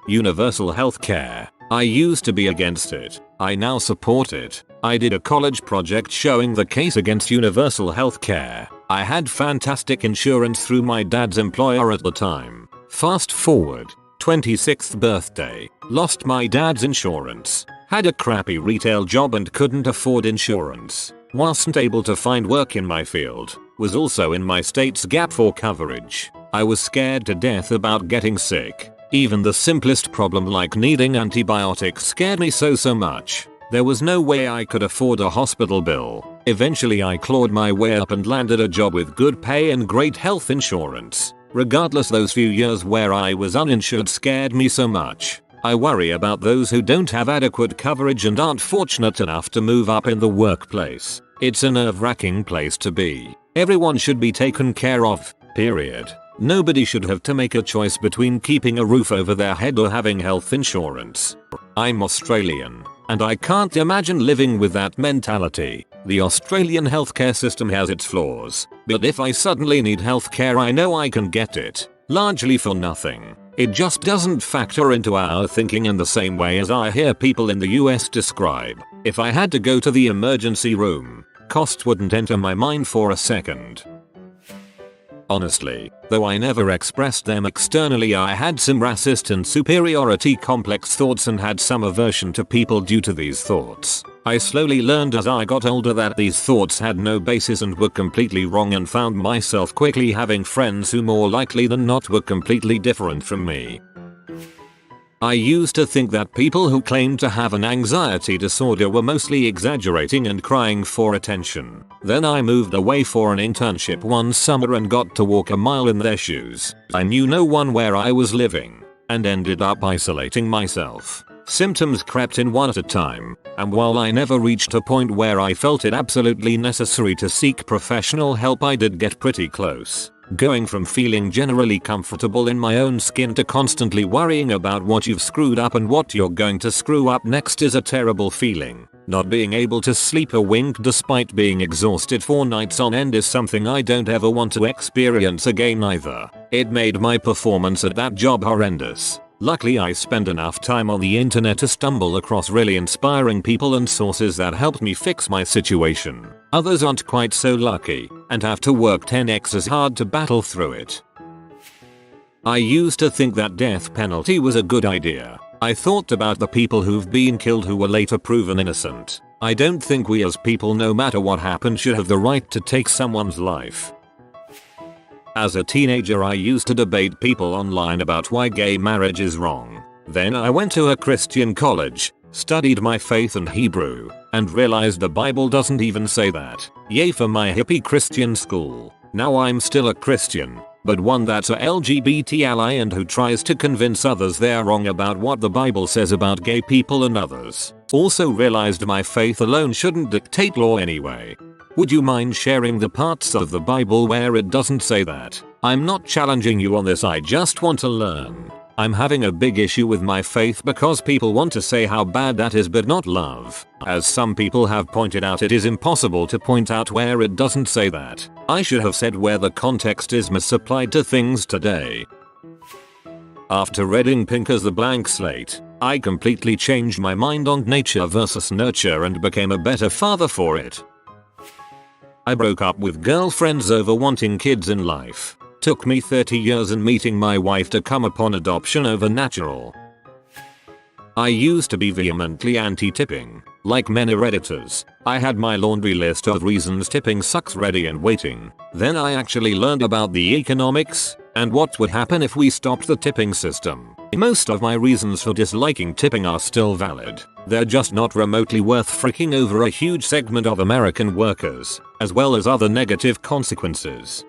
Universal healthcare. I used to be against it. I now support it. I did a college project showing the case against universal healthcare. I had fantastic insurance through my dad's employer at the time. Fast forward, 26th birthday, lost my dad's insurance. Had a crappy retail job and couldn't afford insurance. Wasn't able to find work in my field. Was also in my state's gap for coverage. I was scared to death about getting sick. Even the simplest problem like needing antibiotics scared me so much. There was no way I could afford a hospital bill. Eventually I clawed my way up and landed a job with good pay and great health insurance. Regardless, those few years where I was uninsured scared me so much. I worry about those who don't have adequate coverage and aren't fortunate enough to move up in the workplace. It's a nerve-wracking place to be. Everyone should be taken care of, period. Nobody should have to make a choice between keeping a roof over their head or having health insurance. I'm Australian, and I can't imagine living with that mentality. The Australian healthcare system has its flaws, But if I suddenly need healthcare, I know I can get it, largely for nothing. It just doesn't factor into our thinking in the same way as I hear people in the US describe. If I had to go to the emergency room, cost wouldn't enter my mind for a second. Honestly, though I never expressed them externally, I had some racist and superiority complex thoughts and had some aversion to people due to these thoughts. I slowly learned as I got older that these thoughts had no basis and were completely wrong, and found myself quickly having friends who more likely than not were completely different from me. I used to think that people who claimed to have an anxiety disorder were mostly exaggerating and crying for attention. Then I moved away for an internship one summer and got to walk a mile in their shoes. I knew no one where I was living and ended up isolating myself. Symptoms crept in one at a time, and while I never reached a point where I felt it absolutely necessary to seek professional help, I did get pretty close. Going from feeling generally comfortable in my own skin to constantly worrying about what you've screwed up and what you're going to screw up next is a terrible feeling. Not being able to sleep a wink despite being exhausted for nights on end is something I don't ever want to experience again either. It made my performance at that job horrendous. Luckily, I spent enough time on the internet to stumble across really inspiring people and sources that helped me fix my situation. Others aren't quite so lucky and have to work 10x as hard to battle through it. I used to think that death penalty was a good idea. I thought about the people who've been killed who were later proven innocent. I don't think we as people, no matter what happened, should have the right to take someone's life. As a teenager, I used to debate people online about why gay marriage is wrong. Then I went to a Christian college, studied my faith and Hebrew, and realized the Bible doesn't even say that. Yay for my hippie Christian school. Now I'm still a Christian, but one that's a LGBT ally and who tries to convince others they're wrong about what the Bible says about gay people and others. Also realized my faith alone shouldn't dictate law anyway. Would you mind sharing the parts of the Bible where it doesn't say that? I'm not challenging you on this, I just want to learn. I'm having a big issue with my faith because people want to say how bad that is but not love. As some people have pointed out, it is impossible to point out where it doesn't say that. I should have said where the context is misapplied to things today. After reading Pink as the Blank Slate, I completely changed my mind on nature versus nurture and became a better father for it. I broke up with girlfriends over wanting kids in life. Took me 30 years and meeting my wife to come upon adoption over natural. I used to be vehemently anti-tipping. Like many Redditors, I had my laundry list of reasons tipping sucks ready and waiting. Then I actually learned about the economics and what would happen if we stopped the tipping system. Most of my reasons for disliking tipping are still valid. They're just not remotely worth freaking over a huge segment of American workers, as well as other negative consequences.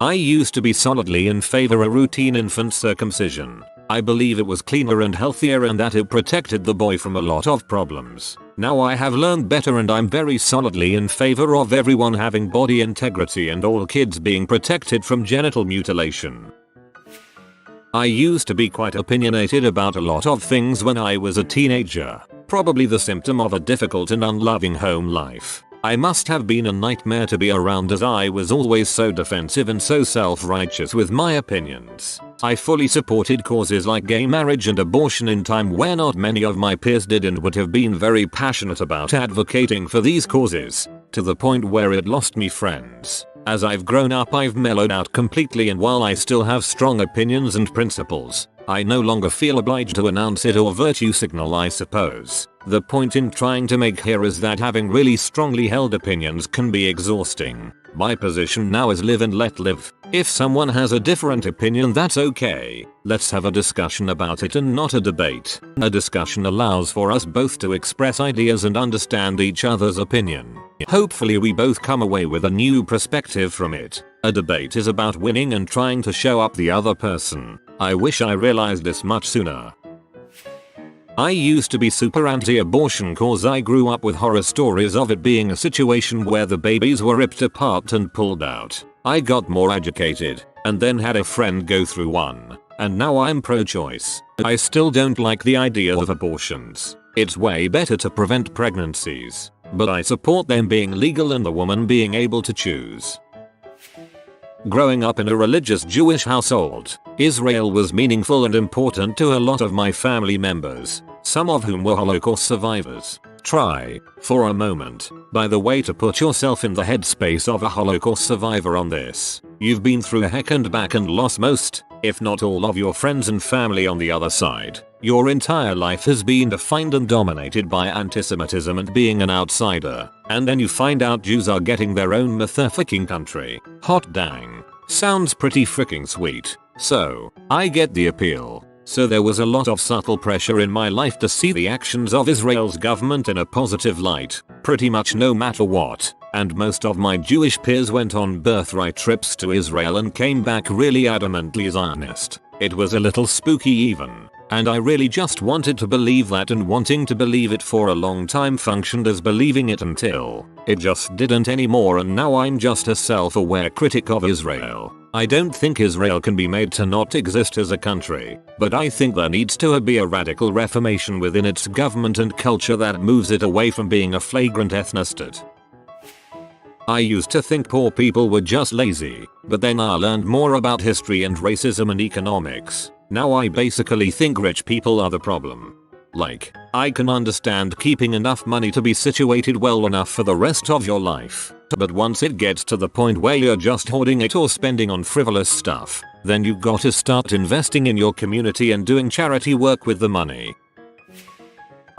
I used to be solidly in favor of routine infant circumcision. I believe it was cleaner and healthier and that it protected the boy from a lot of problems. Now I have learned better and I'm very solidly in favor of everyone having body integrity and all kids being protected from genital mutilation. I used to be quite opinionated about a lot of things when I was a teenager, probably the symptom of a difficult and unloving home life. I must have been a nightmare to be around as I was always so defensive and so self-righteous with my opinions. I fully supported causes like gay marriage and abortion in time where not many of my peers did, and would have been very passionate about advocating for these causes, to the point where it lost me friends. As I've grown up, I've mellowed out completely, and while I still have strong opinions and principles, I no longer feel obliged to announce it or virtue signal, I suppose. The point in trying to make here is that having really strongly held opinions can be exhausting. My position now is live and let live. If someone has a different opinion, that's okay. Let's have a discussion about it and not a debate. A discussion allows for us both to express ideas and understand each other's opinion. Hopefully we both come away with a new perspective from it. A debate is about winning and trying to show up the other person. I wish I realized this much sooner. I used to be super anti-abortion cause I grew up with horror stories of it being a situation where the babies were ripped apart and pulled out. I got more educated and then had a friend go through one, and now I'm pro-choice. I still don't like the idea of abortions. It's way better to prevent pregnancies. but I support them being legal and the woman being able to choose. Growing up in a religious Jewish household, Israel was meaningful and important to a lot of my family members, some of whom were Holocaust survivors. Try, for a moment, by the way, to put yourself in the headspace of a Holocaust survivor on this. You've been through a heck and back and lost most, if not all, of your friends and family on the other side. Your entire life has been defined and dominated by antisemitism and being an outsider. And then you find out Jews are getting their own motherfucking country. Hot dang. Sounds pretty freaking sweet. So, I get the appeal. So there was a lot of subtle pressure in my life to see the actions of Israel's government in a positive light, pretty much no matter what. And most of my Jewish peers went on birthright trips to Israel and came back really adamantly Zionist. It was a little spooky even. And I really just wanted to believe that, and wanting to believe it for a long time functioned as believing it until it just didn't anymore, and now I'm just a self-aware critic of Israel. I don't think Israel can be made to not exist as a country, but I think there needs to be a radical reformation within its government and culture that moves it away from being a flagrant ethnostate. I used to think poor people were just lazy, but then I learned more about history and racism and economics. Now I basically think rich people are the problem. Like, I can understand keeping enough money to be situated well enough for the rest of your life, but once it gets to the point where you're just hoarding it or spending on frivolous stuff, then you gotta start investing in your community and doing charity work with the money.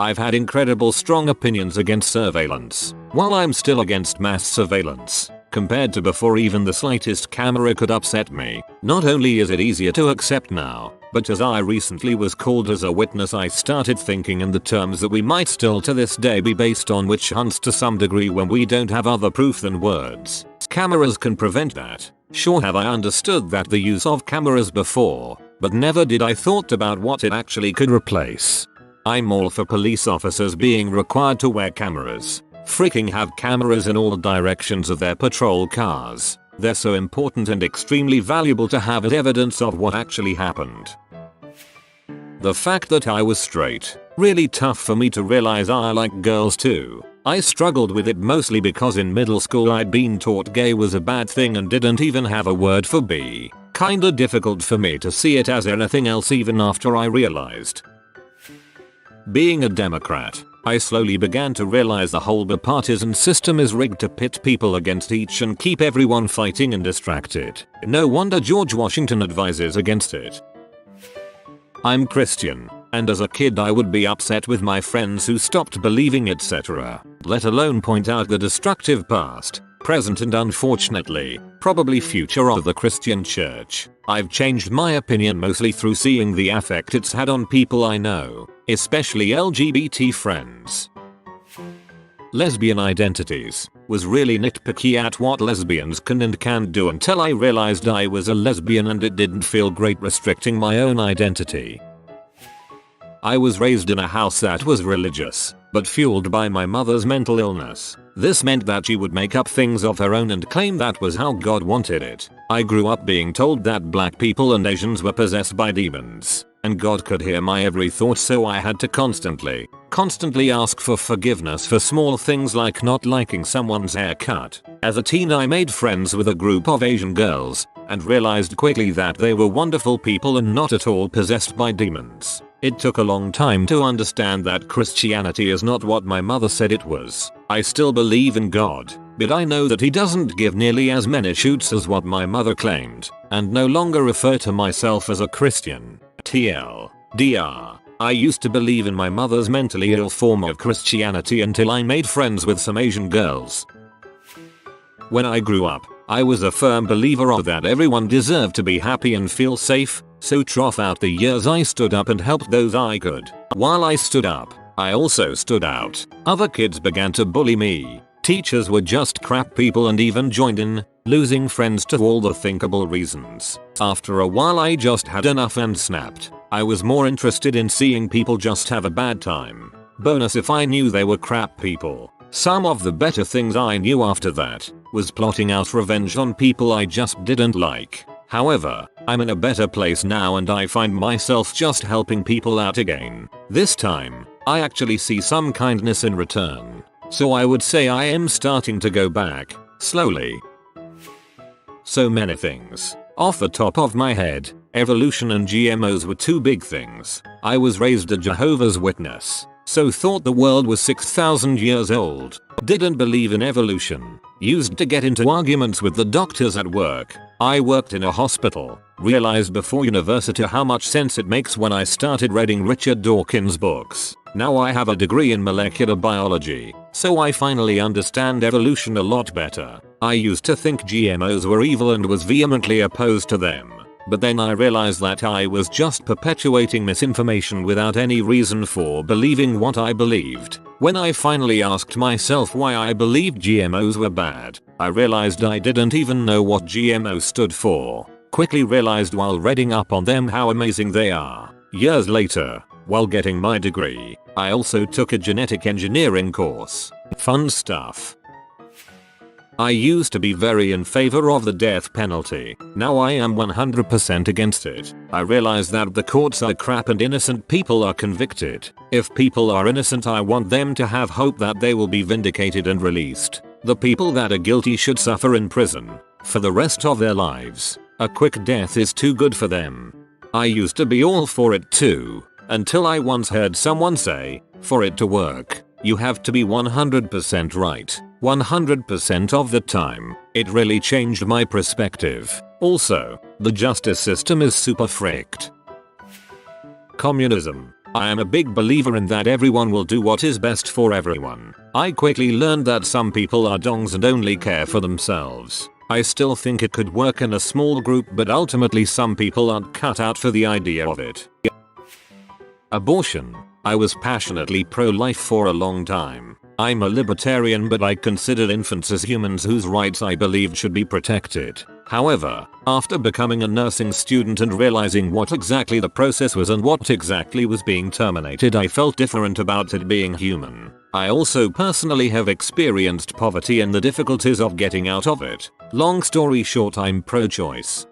I've had incredible strong opinions against surveillance, while I'm still against mass surveillance. Compared to before, even the slightest camera could upset me. Not only is it easier to accept now, but as I recently was called as a witness, I started thinking in the terms that we might still to this day be based on witch hunts to some degree when we don't have other proof than words. Cameras can prevent that. Sure, have I understood that the use of cameras before, but never did I thought about what it actually could replace. I'm all for police officers being required to wear cameras. Freaking have cameras in all directions of their patrol cars. They're so important and extremely valuable to have as evidence of what actually happened. The fact that I was straight, really tough for me to realize I like girls too. I struggled with it mostly because in middle school I'd been taught gay was a bad thing and didn't even have a word for bi. Kinda difficult for me to see it as anything else even after I realized. Being a Democrat, I slowly began to realize the whole bipartisan system is rigged to pit people against each and keep everyone fighting and distracted. No wonder George Washington advises against it. I'm Christian, and as a kid I would be upset with my friends who stopped believing, etc., let alone point out the destructive past, present and unfortunately, probably future of the Christian church. I've changed my opinion mostly through seeing the effect it's had on people I know, especially LGBT friends. Lesbian identities. Was really nitpicky at what lesbians can and can't do until I realized I was a lesbian, and it didn't feel great restricting my own identity. I was raised in a house that was religious, but fueled by my mother's mental illness. This meant that she would make up things of her own and claim that was how God wanted it. I grew up being told that black people and Asians were possessed by demons, and God could hear my every thought, so I had to constantly ask for forgiveness for small things like not liking someone's haircut. As a teen I made friends with a group of Asian girls, and realized quickly that they were wonderful people and not at all possessed by demons. It took a long time to understand that Christianity is not what my mother said it was. I still believe in God, but I know that he doesn't give nearly as many shoots as what my mother claimed, and no longer refer to myself as a Christian. TLDR. I used to believe in my mother's mentally ill form of Christianity until I made friends with some Asian girls. When I grew up, I was a firm believer of that everyone deserved to be happy and feel safe, so throughout the years I stood up and helped those I could. While I stood up, I also stood out. Other kids began to bully me. Teachers were just crap people and even joined in, losing friends to all the thinkable reasons. After a while I just had enough and snapped. I was more interested in seeing people just have a bad time. Bonus if I knew they were crap people. Some of the better things I knew after that was plotting out revenge on people I just didn't like. However, I'm in a better place now and I find myself just helping people out again. This time, I actually see some kindness in return. So I would say I am starting to go back, slowly. So many things. Off the top of my head, evolution and GMOs were two big things. I was raised a Jehovah's Witness, so thought the world was 6,000 years old. Didn't believe in evolution. Used to get into arguments with the doctors at work. I worked in a hospital. Realized before university how much sense it makes when I started reading Richard Dawkins' books. Now I have a degree in molecular biology, so I finally understand evolution a lot better. I used to think GMOs were evil and was vehemently opposed to them. But then I realized that I was just perpetuating misinformation without any reason for believing what I believed. When I finally asked myself why I believed GMOs were bad, I realized I didn't even know what GMO stood for. Quickly realized while reading up on them how amazing they are. Years later, while getting my degree, I also took a genetic engineering course. Fun stuff. I used to be very in favor of the death penalty. Now I am 100% against it. I realize that the courts are crap and innocent people are convicted. If people are innocent, I want them to have hope that they will be vindicated and released. The people that are guilty should suffer in prison for the rest of their lives. A quick death is too good for them. I used to be all for it too, until I once heard someone say, for it to work, you have to be 100% right. 100% of the time. It really changed my perspective. Also, the justice system is super fricked. Communism. I am a big believer in that everyone will do what is best for everyone. I quickly learned that some people are dongs and only care for themselves. I still think it could work in a small group, but ultimately some people aren't cut out for the idea of it. Abortion. I was passionately pro-life for a long time. I'm a libertarian, but I considered infants as humans whose rights I believed should be protected. However, after becoming a nursing student and realizing what exactly the process was and what exactly was being terminated, I felt different about it being human. I also personally have experienced poverty and the difficulties of getting out of it. Long story short, I'm pro-choice.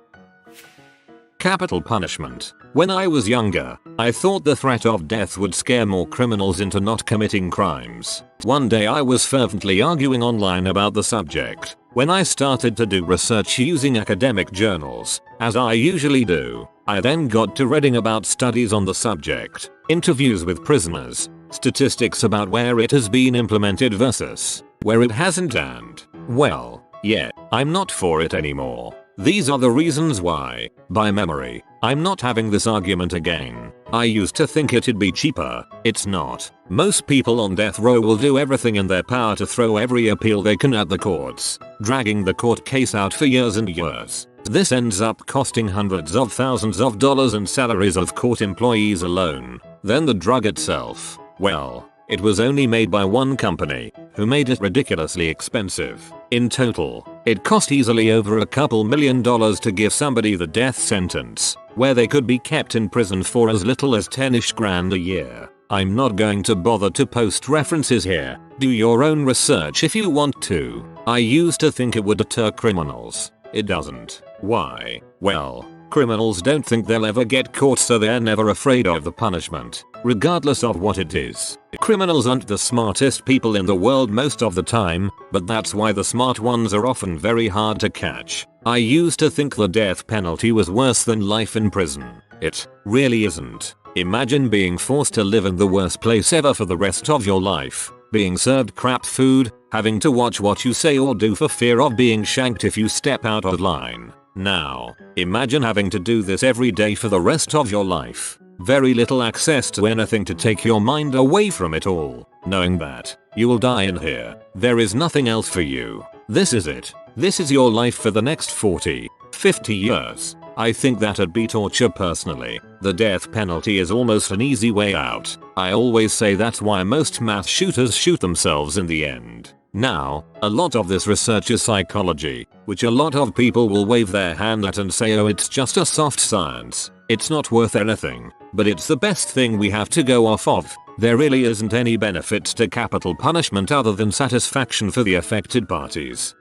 Capital punishment. When I was younger, I thought the threat of death would scare more criminals into not committing crimes. One day I was fervently arguing online about the subject. When I started to do research using academic journals, as I usually do, I then got to reading about studies on the subject, interviews with prisoners, statistics about where it has been implemented versus where it hasn't, and, well, yeah, I'm not for it anymore. These are the reasons why, by memory, I'm not having this argument again. I used to think it'd be cheaper. It's not. Most people on death row will do everything in their power to throw every appeal they can at the courts, dragging the court case out for years and years. This ends up costing hundreds of thousands of dollars in salaries of court employees alone. Then the drug itself, well, it was only made by one company, who made it ridiculously expensive. In total, it cost easily over a couple $1 million to give somebody the death sentence, where they could be kept in prison for as little as 10-ish grand a year. I'm not going to bother to post references here. Do your own research if you want to. I used to think it would deter criminals. It doesn't. Why? Well, criminals don't think they'll ever get caught, so they're never afraid of the punishment, regardless of what it is. Criminals aren't the smartest people in the world most of the time, but that's why the smart ones are often very hard to catch. I used to think the death penalty was worse than life in prison. It really isn't. Imagine being forced to live in the worst place ever for the rest of your life, being served crap food, having to watch what you say or do for fear of being shanked if you step out of line. Now, imagine having to do this every day for the rest of your life. Very little access to anything to take your mind away from it all. Knowing that you will die in here. There is nothing else for you. This is it. This is your life for the next 40, 50 years. I think that'd be torture personally. The death penalty is almost an easy way out. I always say that's why most mass shooters shoot themselves in the end. Now, a lot of this research is psychology, which a lot of people will wave their hand at and say, oh, it's just a soft science. It's not worth anything, but it's the best thing we have to go off of. There really isn't any benefits to capital punishment other than satisfaction for the affected parties.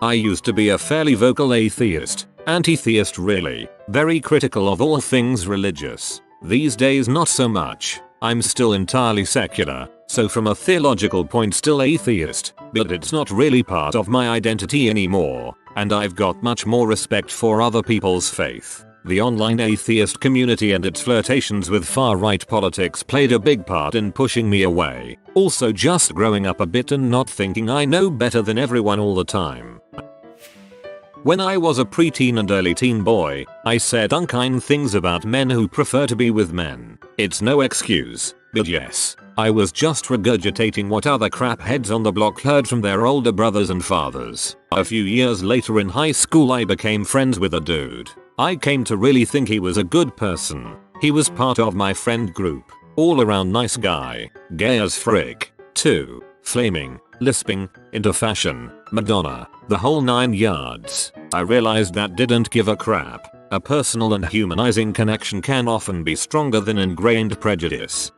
I used to be a fairly vocal atheist, anti-theist really, very critical of all things religious. These days not so much. I'm still entirely secular, So from a theological point still atheist, but it's not really part of my identity anymore, and I've got much more respect for other people's faith. The online atheist community and its flirtations with far-right politics played a big part in pushing me away. Also just growing up a bit and not thinking I know better than everyone all the time. When I was a preteen and early teen boy, I said unkind things about men who prefer to be with men. It's no excuse, but yes, I was just regurgitating what other crapheads on the block heard from their older brothers and fathers. A few years later in high school I became friends with a dude. I came to really think he was a good person. He was part of my friend group. All around nice guy. Gay as frick. Too. Flaming. Lisping. Into fashion. Madonna. The whole 9 yards. I realized that didn't give a crap. A personal and humanizing connection can often be stronger than ingrained prejudice.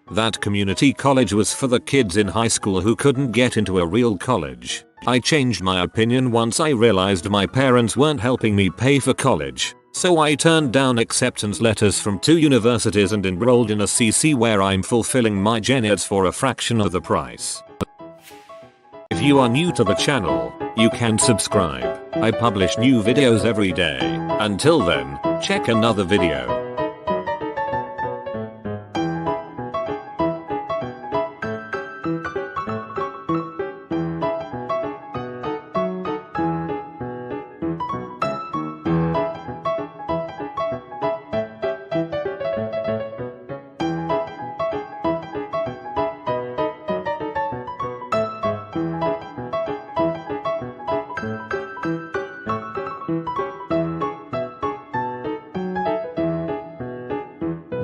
That community college was for the kids in high school who couldn't get into a real college. I changed my opinion once I realized my parents weren't helping me pay for college, so I turned down acceptance letters from 2 universities and enrolled in a CC where I'm fulfilling my gen eds for a fraction of the price. If you are new to the channel, you can subscribe. I publish new videos every day. Until then, check another video.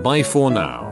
Bye for now.